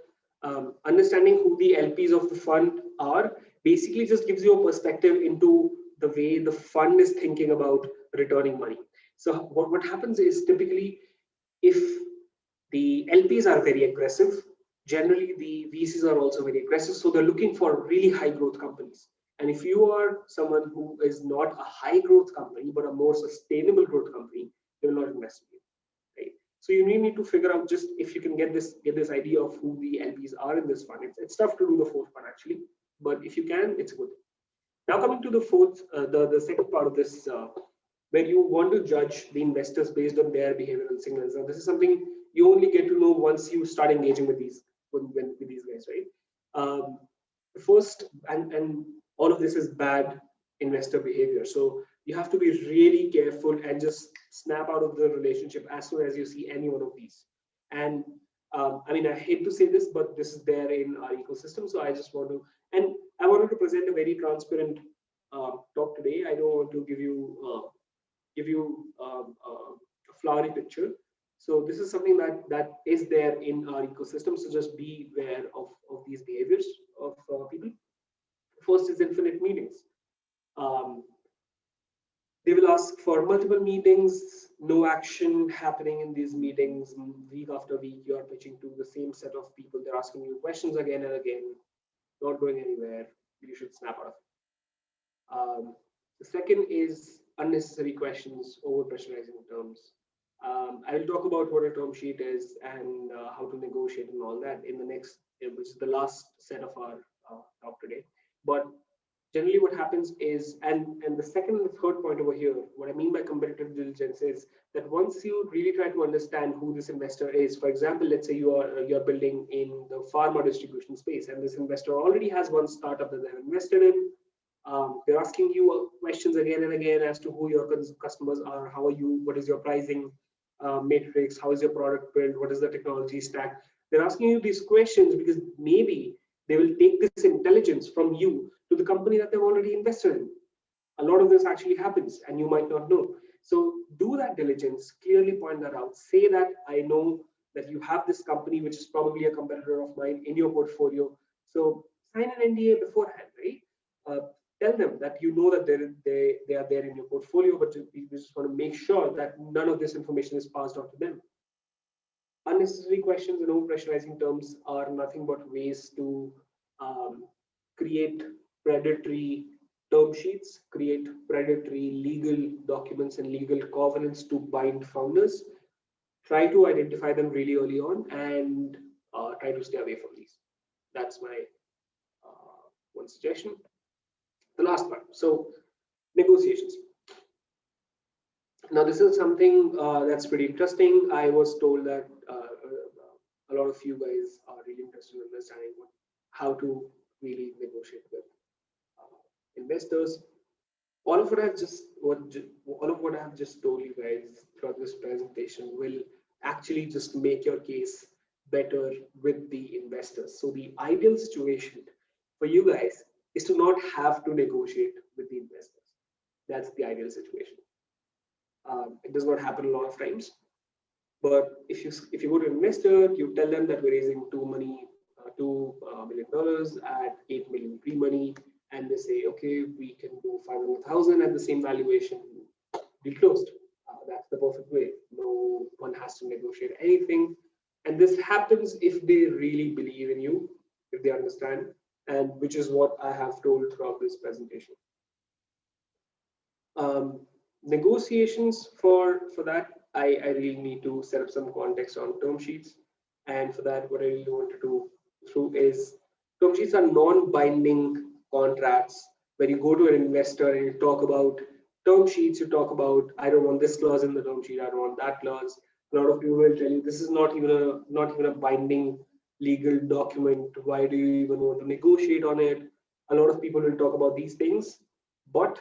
understanding who the LPs of the fund are basically just gives you a perspective into the way the fund is thinking about returning money. So what happens is, typically, if the LPs are very aggressive, generally the VCs are also very aggressive. So they're looking for really high growth companies. And if you are someone who is not a high growth company, but a more sustainable growth company, they will not invest in you, right? So you need to figure out, just if you can get this idea of who the LPs are in this fund. It's tough to do the fourth one actually, but if you can, it's good. Now coming to the fourth, the second part of this, where you want to judge the investors based on their behavioral signals. Now this is something you only get to know once you start engaging with these guys, right? First, and all of this is bad investor behavior. So you have to be really careful and just snap out of the relationship as soon as you see any one of these. And I mean, I hate to say this, but this is there in our ecosystem. So I just want to, and I wanted to present a very transparent talk today. I don't want to give you a flowery picture. So this is something that is there in our ecosystem. So just be aware of these behaviors of people. First is infinite meetings. They will ask for multiple meetings, no action happening in these meetings. Week after week, you are pitching to the same set of people. They're asking you questions again and again, not going anywhere. You should snap out of it. The second is unnecessary questions, over pressurizing terms. I will talk about what a term sheet is and how to negotiate and all that in the next, which is the last set of our talk today. But generally what happens is, and the second and the third point over here, what I mean by competitive diligence is that once you really try to understand who this investor is, for example, let's say you're building in the pharma distribution space, and this investor already has one startup that they've invested in. They're asking you questions again and again as to who your customers are, how are you, what is your pricing matrix, how is your product built, what is the technology stack. They're asking you these questions because maybe they will take this intelligence from you to the company that they've already invested in. A lot of this actually happens and you might not know. So do that diligence, clearly point that out. Say that I know that you have this company, which is probably a competitor of mine, in your portfolio. So sign an NDA beforehand, right? Tell them that you know that they are there in your portfolio, but you just want to make sure that none of this information is passed on to them. Unnecessary questions and over-pressurizing terms are nothing but ways to create predatory term sheets, create predatory legal documents and legal covenants to bind founders. Try to identify them really early on and try to stay away from these. That's my one suggestion. The last part, so negotiations. Now this is something that's pretty interesting. I was told that a lot of you guys are really interested in understanding how to really negotiate with investors. All of what I've just told you guys throughout this presentation will actually just make your case better with the investors. So the ideal situation for you guys is to not have to negotiate with the investors. That's the ideal situation. It does not happen a lot of times, but if you go to an investor, you tell them that we're raising $2 million at $8 million pre-money, and they say, okay, we can do 500,000 at the same valuation. Deal closed. That's the perfect way. No one has to negotiate anything, and this happens if they really believe in you, if they understand, and which is what I have told throughout this presentation. Negotiations for that, I really need to set up some context on term sheets, and for that, what I really want to do through is term sheets are non-binding contracts. When you go to an investor and you talk about term sheets, you talk about, I don't want this clause in the term sheet, I don't want that clause. A lot of people will tell you this is not even a binding legal document. Why do you even want to negotiate on it? A lot of people will talk about these things, but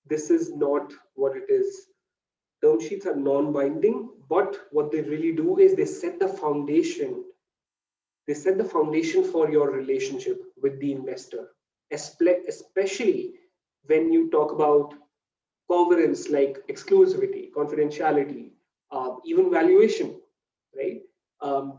this is not what it is. Term sheets are non-binding, but what they really do is they set the foundation. They set the foundation for your relationship with the investor, especially when you talk about covenants like exclusivity, confidentiality, even valuation, right?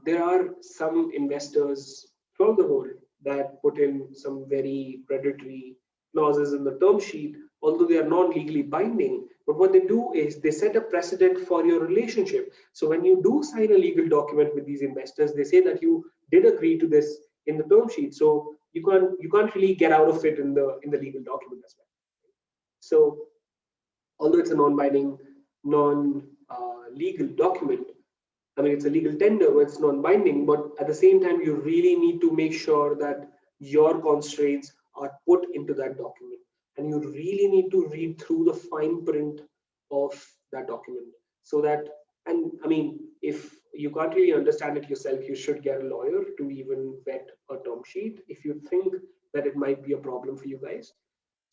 There are some investors throughout the world that put in some very predatory clauses in the term sheet, although they are not legally binding. But what they do is they set a precedent for your relationship. So when you do sign a legal document with these investors, they say that you did agree to this in the term sheet. So you can't really get out of it in the legal document as well. So although it's a non-binding, non-legal document, I mean, it's a legal tender, but it's non-binding, but at the same time, you really need to make sure that your constraints are put into that document. And you really need to read through the fine print of that document so that, and I mean, if you can't really understand it yourself, you should get a lawyer to even vet a term sheet if you think that it might be a problem for you guys.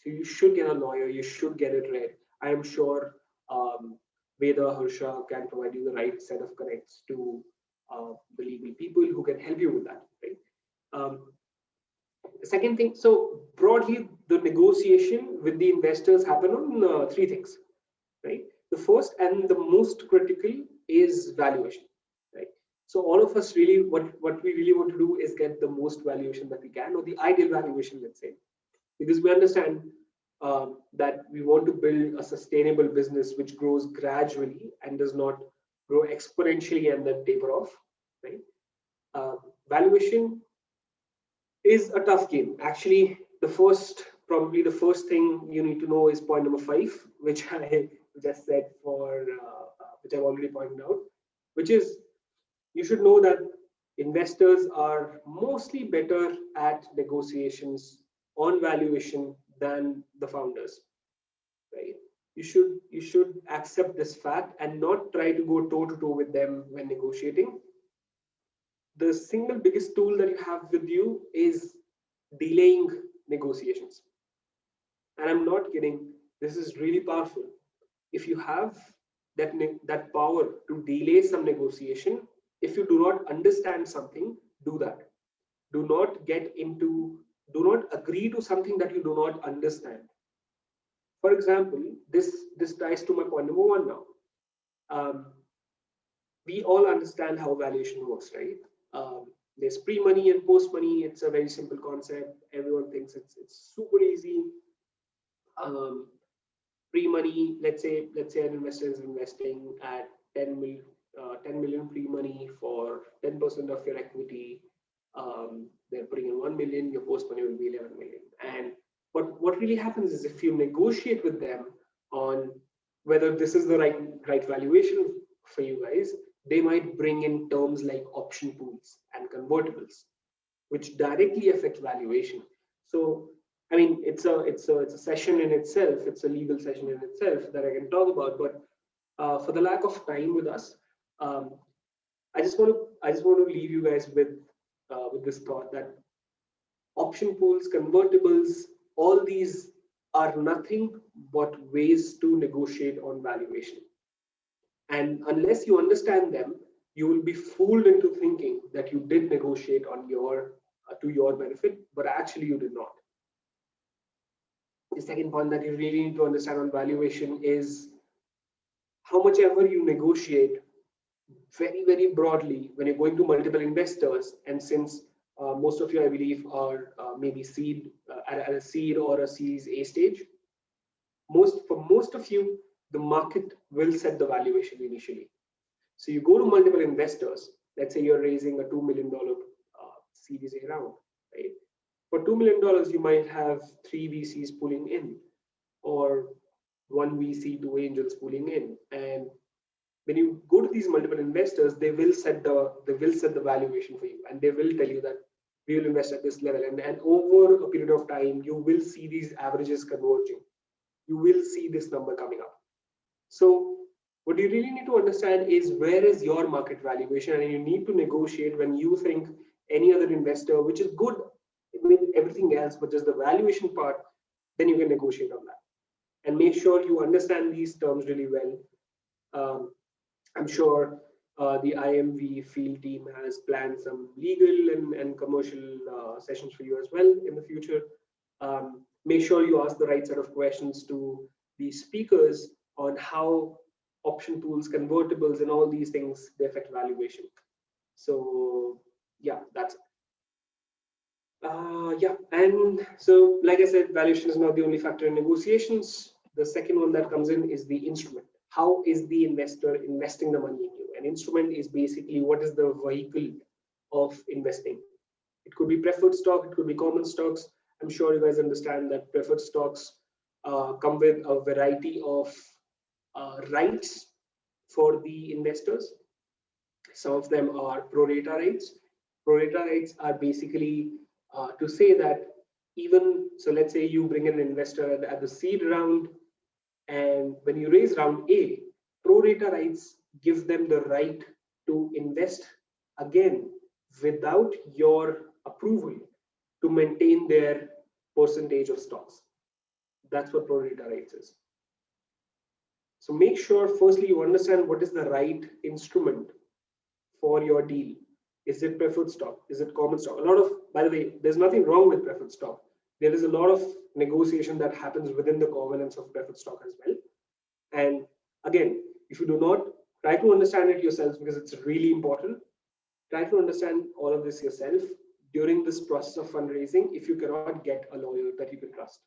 So you should get a lawyer, you should get it read. I am sure Veda, Harsha can provide you the right set of connects to the legal people who can help you with that, right? The second thing, so broadly, the negotiation with the investors happen on three things, right? The first and the most critical is valuation, right? So all of us really, what we really want to do is get the most valuation that we can, or the ideal valuation, let's say, because we understand that we want to build a sustainable business which grows gradually and does not grow exponentially and then taper off, right? Valuation is a tough game. Actually, the first probably the first thing you need to know is point number 5, which I just said which I've already pointed out, which is you should know that investors are mostly better at negotiations on valuation than the founders, right? You should accept this fact and not try to go toe to toe with them when negotiating. The single biggest tool that you have with you is delaying negotiations. And I'm not kidding, this is really powerful. If you have that power to delay some negotiation, if you do not understand something, do that. Do not agree to something that you do not understand. For example, this ties to my point number 1 now. We all understand how valuation works, right? There's pre-money and post-money. It's a very simple concept. Everyone thinks it's super easy. Pre-money, let's say an investor is investing at 10 million pre-money for 10% of your equity. They're putting in 1 million, your post-money will be 11 million. And what really happens is if you negotiate with them on whether this is the right valuation for you guys, they might bring in terms like option pools and convertibles, which directly affect valuation. So, I mean, it's a session in itself. It's a legal session in itself that I can talk about. But for the lack of time with us, I just want to leave you guys with this thought that option pools, convertibles, all these are nothing but ways to negotiate on valuation. And unless you understand them, you will be fooled into thinking that you did negotiate on to your benefit, but actually you did not. The second point that you really need to understand on valuation is how much ever you negotiate very, very broadly when you're going to multiple investors. And since most of you, I believe, are maybe at a seed or a Series A stage, for most of you, the market will set the valuation initially. So you go to multiple investors. Let's say you're raising a $2 million Series A round, right? For $2 million, you might have 3 VCs pulling in, or 1 VC, 2 angels pulling in. And when you go to these multiple investors, they will set the valuation for you, and they will tell you that we will invest at this level. And over a period of time, you will see these averages converging. You will see this number coming up. So what you really need to understand is where is your market valuation, and you need to negotiate when you think any other investor, which is good with everything else, but just the valuation part, then you can negotiate on that. And make sure you understand these terms really well. I'm sure the IIMV field team has planned some legal and commercial sessions for you as well in the future. Make sure you ask the right set of questions to the speakers on how option pools, convertibles, and all these things, they affect valuation. So yeah, that's it. Yeah, and so like I said, valuation is not the only factor in negotiations. The second one that comes in is the instrument. How is the investor investing the money in you? An instrument is basically what is the vehicle of investing. It could be preferred stock, it could be common stocks. I'm sure you guys understand that preferred stocks come with a variety of rights for the investors. Some of them are pro rata rights. Pro rata rights are basically to say that so let's say you bring in an investor at the seed round, and when you raise round A, pro rata rights give them the right to invest again without your approval to maintain their percentage of stocks. That's what pro rata rights is. So make sure firstly you understand what is the right instrument for your deal. Is it preferred stock? Is it common stock? By the way, there's nothing wrong with preferred stock. There is a lot of negotiation that happens within the covenants of preferred stock as well. And again, if you do not, try to understand it yourselves, because it's really important. Try to understand all of this yourself during this process of fundraising if you cannot get a lawyer that you can trust.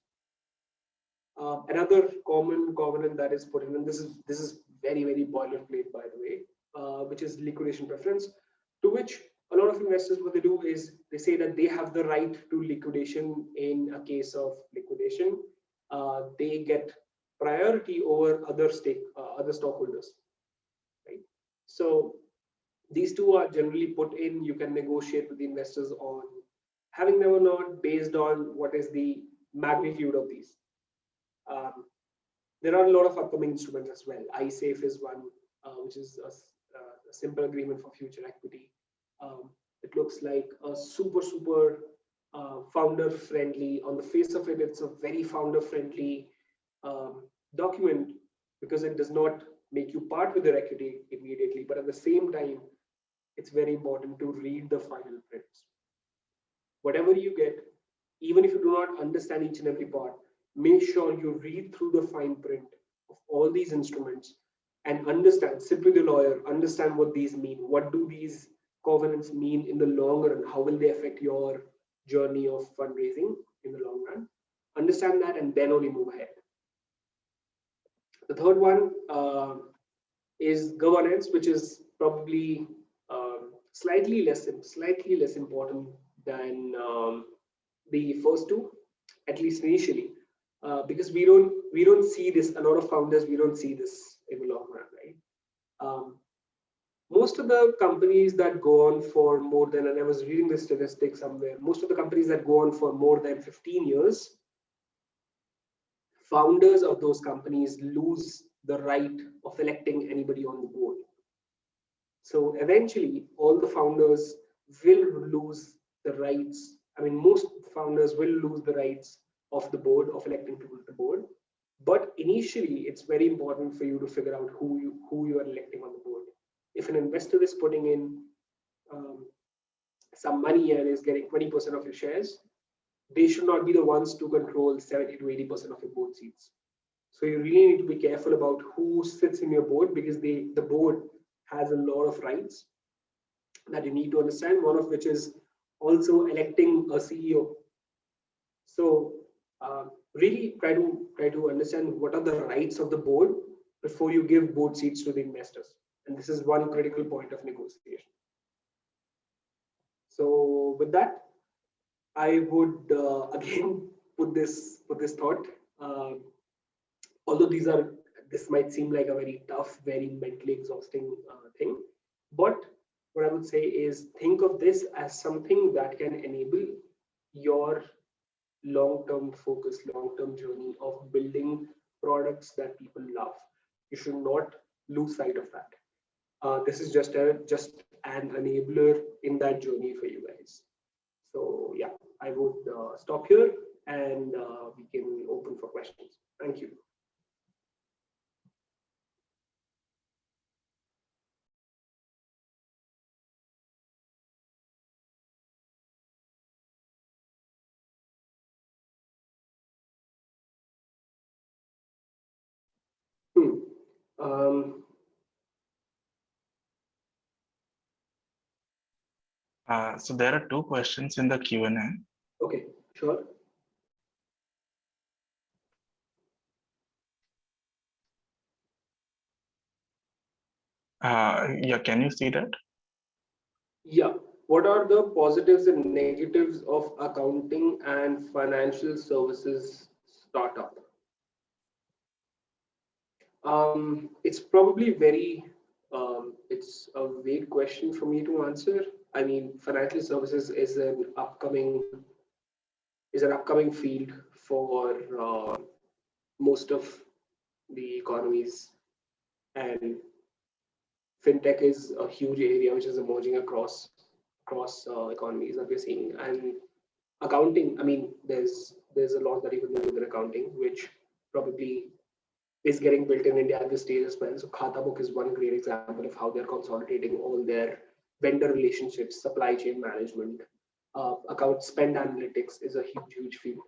Another common covenant that is put in, and this is very, very boilerplate, by the way, which is liquidation preference, to which a lot of investors, what they do is they say that they have the right to liquidation in a case of liquidation. They get priority over other stockholders, right? So these two are generally put in. You can negotiate with the investors on having them or not based on what is the magnitude of these. There are a lot of upcoming instruments as well. iSafe is one, which is a simple agreement for future equity. It looks like a super founder friendly. On the face of it, it's a very founder friendly document because it does not make you part with your equity immediately, but at the same time, it's very important to read the final prints. Whatever you get, even if you do not understand each and every part, make sure you read through the fine print of all these instruments and understand, sit with the lawyer, understand what these mean. What do these covenants mean in the long run? How will they affect your journey of fundraising in the long run? Understand that and then only move ahead. The third one is governance, which is probably slightly less important than the first two, at least initially, because we don't see this. A lot of founders, we don't see this in the long run, right? Most of the companies that go on for more than, and I was reading this statistic somewhere, most of the companies that go on for more than 15 years, founders of those companies lose the right of electing anybody on the board. So eventually, all the founders will lose the rights. I mean, most founders will lose the rights of the board, of electing people to the board. But initially, it's very important for you to figure out who you are electing on the board. If an investor is putting in some money and is getting 20% of your shares, they should not be the ones to control 70 to 80% of your board seats. So you really need to be careful about who sits in your board, because the board has a lot of rights that you need to understand, one of which is also electing a CEO. So really try to understand what are the rights of the board before you give board seats to the investors. And this is one critical point of negotiation. So with that, I would again put this thought. Although this might seem like a very tough, very mentally exhausting thing, but what I would say is think of this as something that can enable your long-term focus, long-term journey of building products that people love. You should not lose sight of that. This is just an enabler in that journey for you guys. So yeah, I would stop here and we can open for questions. Thank you. So there are two questions in the Q&A. Okay, sure. Yeah, can you see that? Yeah. What are the positives and negatives of accounting and financial services startup? It's probably very, it's a vague question for me to answer. I mean, financial services is an upcoming field for most of the economies, and fintech is a huge area which is emerging across economies that we're seeing. And accounting, I mean, there's a lot that you can do with accounting, which probably is getting built in India at this stage as well. So Khata Book is one great example of how they're consolidating all their vendor relationships, supply chain management, account spend analytics is a huge field.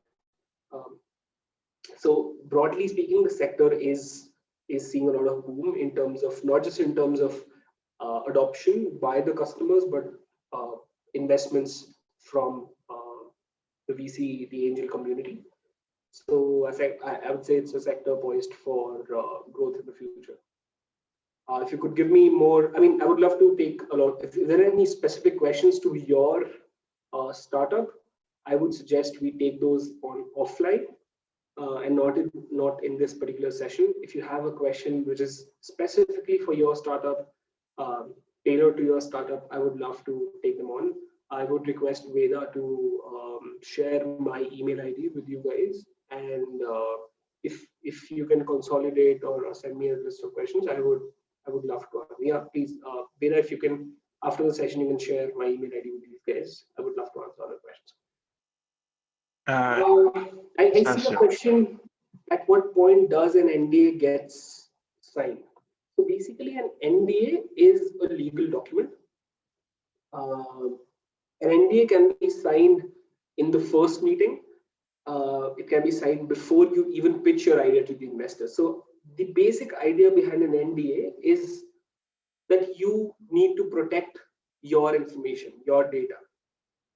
So broadly speaking, the sector is seeing a lot of boom in terms of not just in terms of adoption by the customers, but investments from the VC, the angel community. So I would say it's a sector poised for growth in the future. If you could give me more, I mean, I would love to take a lot. If there are any specific questions to your startup, I would suggest we take those on offline and not in this particular session. If you have a question which is specifically for your startup, tailored to your startup, I would love to take them on. I would request Veda to share my email ID with you guys, and if you can consolidate or send me a list of questions, I would love to. Yeah, please, Veda, if you can, after the session, you can share my email ID with you guys. I would love to answer other questions. I see a question: at what point does an NDA gets signed? So basically, an NDA is a legal document. An NDA can be signed in the first meeting. It can be signed before you even pitch your idea to the investor. So the basic idea behind an NDA is that you need to protect your information, your data,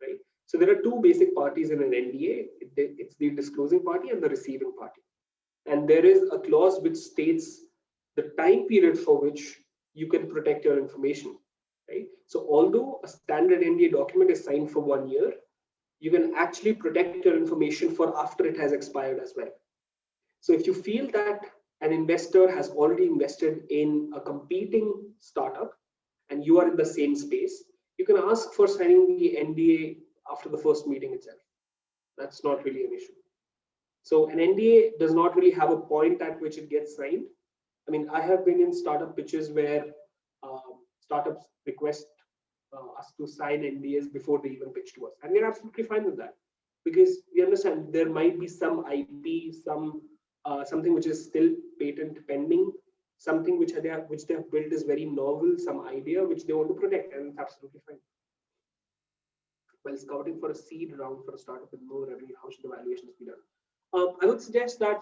right? So there are two basic parties in an NDA. It's the disclosing party and the receiving party. And there is a clause which states the time period for which you can protect your information, right? So although a standard NDA document is signed for 1 year, you can actually protect your information for after it has expired as well. So if you feel that an investor has already invested in a competing startup and you are in the same space, you can ask for signing the NDA after the first meeting itself. That's not really an issue. So an NDA does not really have a point at which it gets signed. I mean, I have been in startup pitches where startups request us to sign NDAs before they even pitch to us, and we're absolutely fine with that, because we understand there might be some IP, something which is still patent pending, something which they have built is very novel, some idea which they want to protect, and it's absolutely fine. While scouting for a seed round for a startup with no revenue, how should the valuations be done? I would suggest that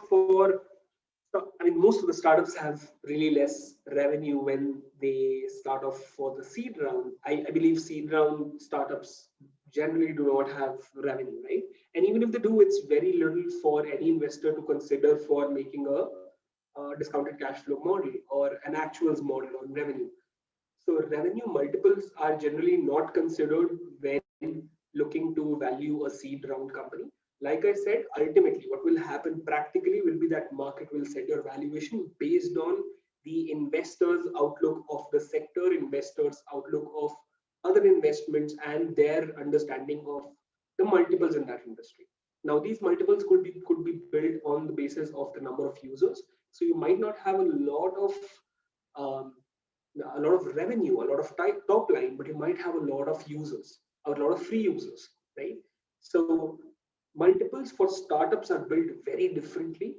most of the startups have really less revenue when they start off for the seed round. I believe seed round startups generally do not have revenue, right? And even if they do, it's very little for any investor to consider for making a discounted cash flow model or an actuals model on revenue. So revenue multiples are generally not considered when looking to value a seed round company. Like I said, ultimately, what will happen practically will be that market will set your valuation based on the investors' outlook of the sector, investors' outlook of other investments, and their understanding of the multiples in that industry. Now, these multiples could be built on the basis of the number of users. So you might not have a lot of revenue, a lot of top line, but you might have a lot of users, a lot of free users, right? So multiples for startups are built very differently.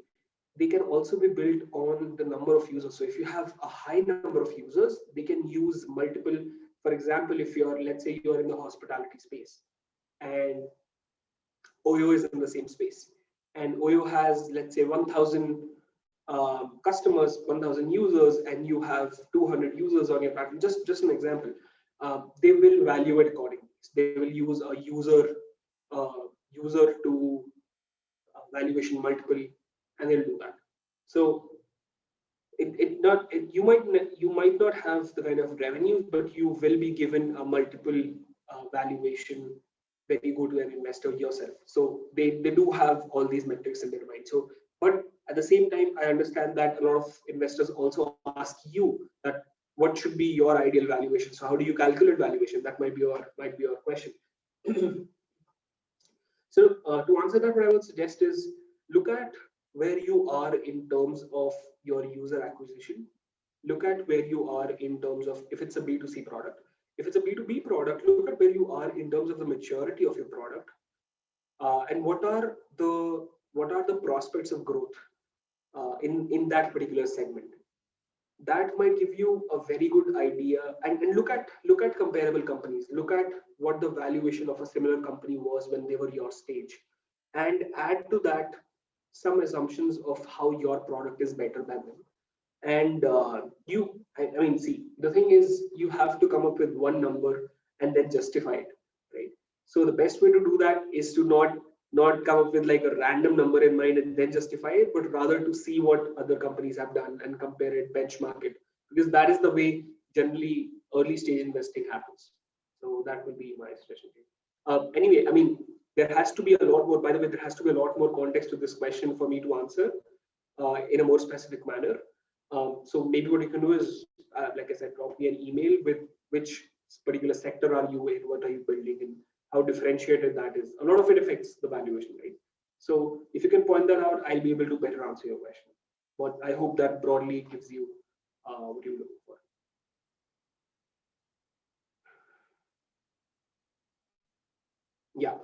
They can also be built on the number of users. So if you have a high number of users, they can use multiple. For example, if let's say you're in the hospitality space and Oyo is in the same space, and Oyo has, let's say, 1,000 customers, 1,000 users, and you have 200 users on your platform. Just an example. They will value it accordingly. They will use a user to valuation multiple, and they'll do that. So you might not have the kind of revenue, but you will be given a multiple valuation when you go to an investor yourself. So they do have all these metrics in their mind. So, but at the same time, I understand that a lot of investors also ask you that what should be your ideal valuation. So how do you calculate valuation? That might be your question. So to answer that, what I would suggest is look at where you are in terms of your user acquisition. Look at where you are in terms of if it's a B2C product. If it's a B2B product, look at where you are in terms of the maturity of your product, and what are the prospects of growth in that particular segment. That might give you a very good idea. And look at comparable companies. Look at what the valuation of a similar company was when they were your stage, and add to that some assumptions of how your product is better than them. And see, the thing is, you have to come up with one number and then justify it, right? So the best way to do that is to not come up with like a random number in mind and then justify it, but rather to see what other companies have done and compare it, benchmark it, because that is the way generally early stage investing happens. So that will be my suggestion. Anyway, I mean, there has to be a lot more, by the way, there has to be a lot more context to this question for me to answer in a more specific manner. So maybe what you can do is, like I said, drop me an email with which particular sector are you in, what are you building, and how differentiated that is. A lot of it affects the valuation, right? So if you can point that out, I'll be able to better answer your question. But I hope that broadly gives you what you're looking for. Yeah,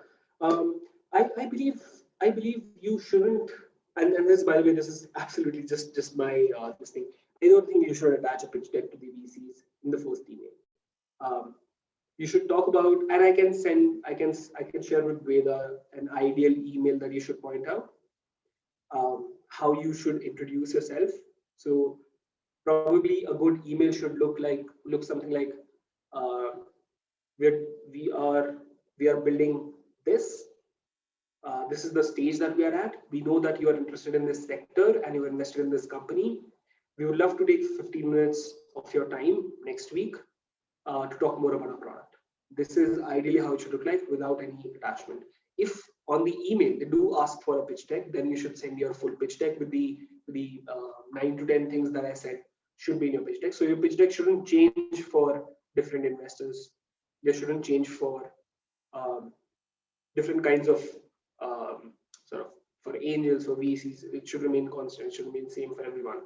I believe you shouldn't. And this, by the way, this is absolutely just my this thing. I don't think you should attach a pitch deck to the VCs in the first email. You should talk about, and I can share with Veda an ideal email that you should point out. How you should introduce yourself. So probably a good email should look something like, we are building this. This is the stage that we are at. We know that you are interested in this sector and you are invested in this company. We would love to take 15 minutes of your time next week to talk more about our product. This is ideally how it should look like without any attachment. If on the email they do ask for a pitch deck, then you should send your full pitch deck with the 9 to 10 things that I said should be in your pitch deck. So your pitch deck shouldn't change for different investors. They shouldn't change for different kinds of for angels or VCs. It should remain constant. It should remain same for everyone.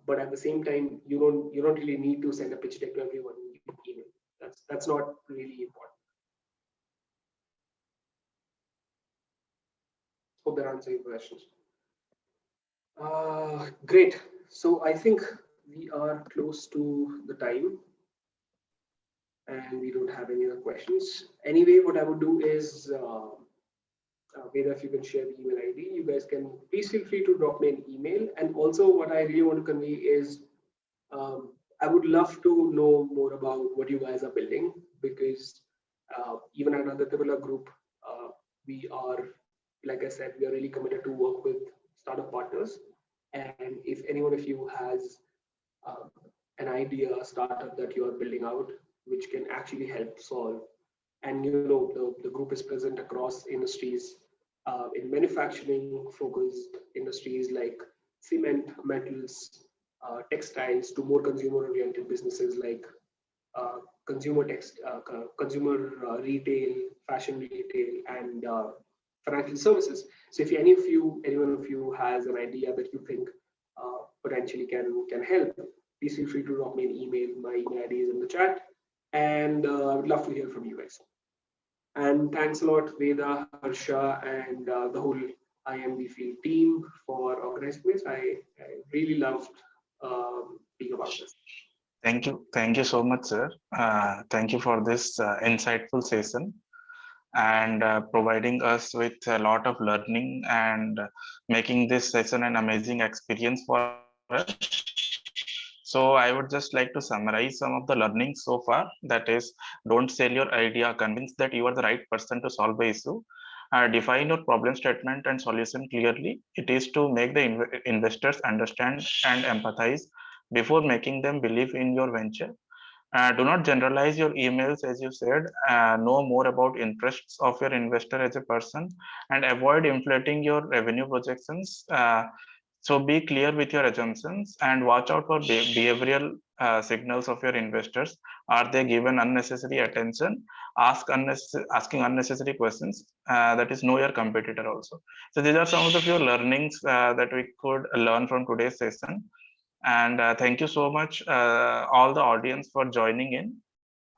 But at the same time, you don't really need to send a pitch deck to everyone in email. That's not really important. Hope that answers your questions. Great. So I think we are close to the time, and we don't have any other questions. Anyway, what I would do is, Veda, if you can share the email ID, you guys can please feel free to drop me an email. And also, what I really want to convey is, I would love to know more about what you guys are building, because even at another particular group, we are, like I said, we are really committed to work with startup partners. And if any one of you has an idea, a startup that you are building out, which can actually help solve, and the group is present across industries, in manufacturing focused industries like cement, metals, textiles, to more consumer oriented businesses like consumer retail, fashion retail, and financial services. So if anyone of you has an idea that you think potentially can help, please feel free to drop me an email. My email ID is in the chat, and I would love to hear from you guys. And thanks a lot, Veda, Harsha, and the whole IIMV-FIELD team for organizing this. I really loved being about this. Thank you so much, sir. Thank you for this insightful session, and providing us with a lot of learning and making this session an amazing experience for us. So I would just like to summarize some of the learnings so far. That is, don't sell your idea, convince that you are the right person to solve the issue. Define your problem statement and solution clearly. It is to make the investors understand and empathize before making them believe in your venture. Do not generalize your emails, as you said. Know more about interests of your investor as a person, and avoid inflating your revenue projections. So be clear with your assumptions and watch out for behavioral signals of your investors. Are they given unnecessary attention? Asking unnecessary questions. That is, know your competitor also. So these are some of the few learnings that we could learn from today's session. And thank you so much, all the audience, for joining in.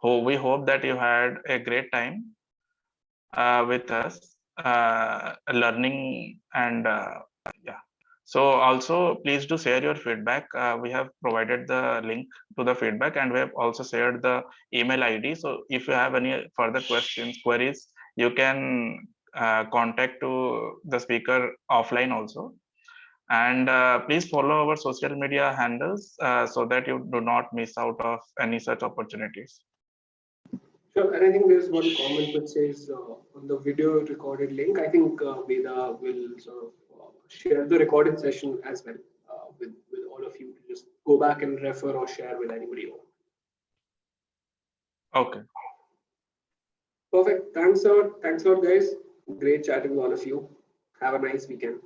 We hope that you had a great time with us, learning, and yeah. So also, please do share your feedback. We have provided the link to the feedback, and we have also shared the email ID. So if you have any further queries, you can contact to the speaker offline also. And please follow our social media handles so that you do not miss out of any such opportunities. Sure, and I think there's one comment which says on the video recorded link, I think Veda will sort of share the recorded session as well with all of you to just go back and refer or share with anybody you want. Okay. Perfect. Thanks a lot. Thanks a lot, guys. Great chatting with all of you. Have a nice weekend.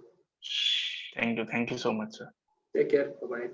Thank you. Thank you so much, sir. Take care. Bye-bye.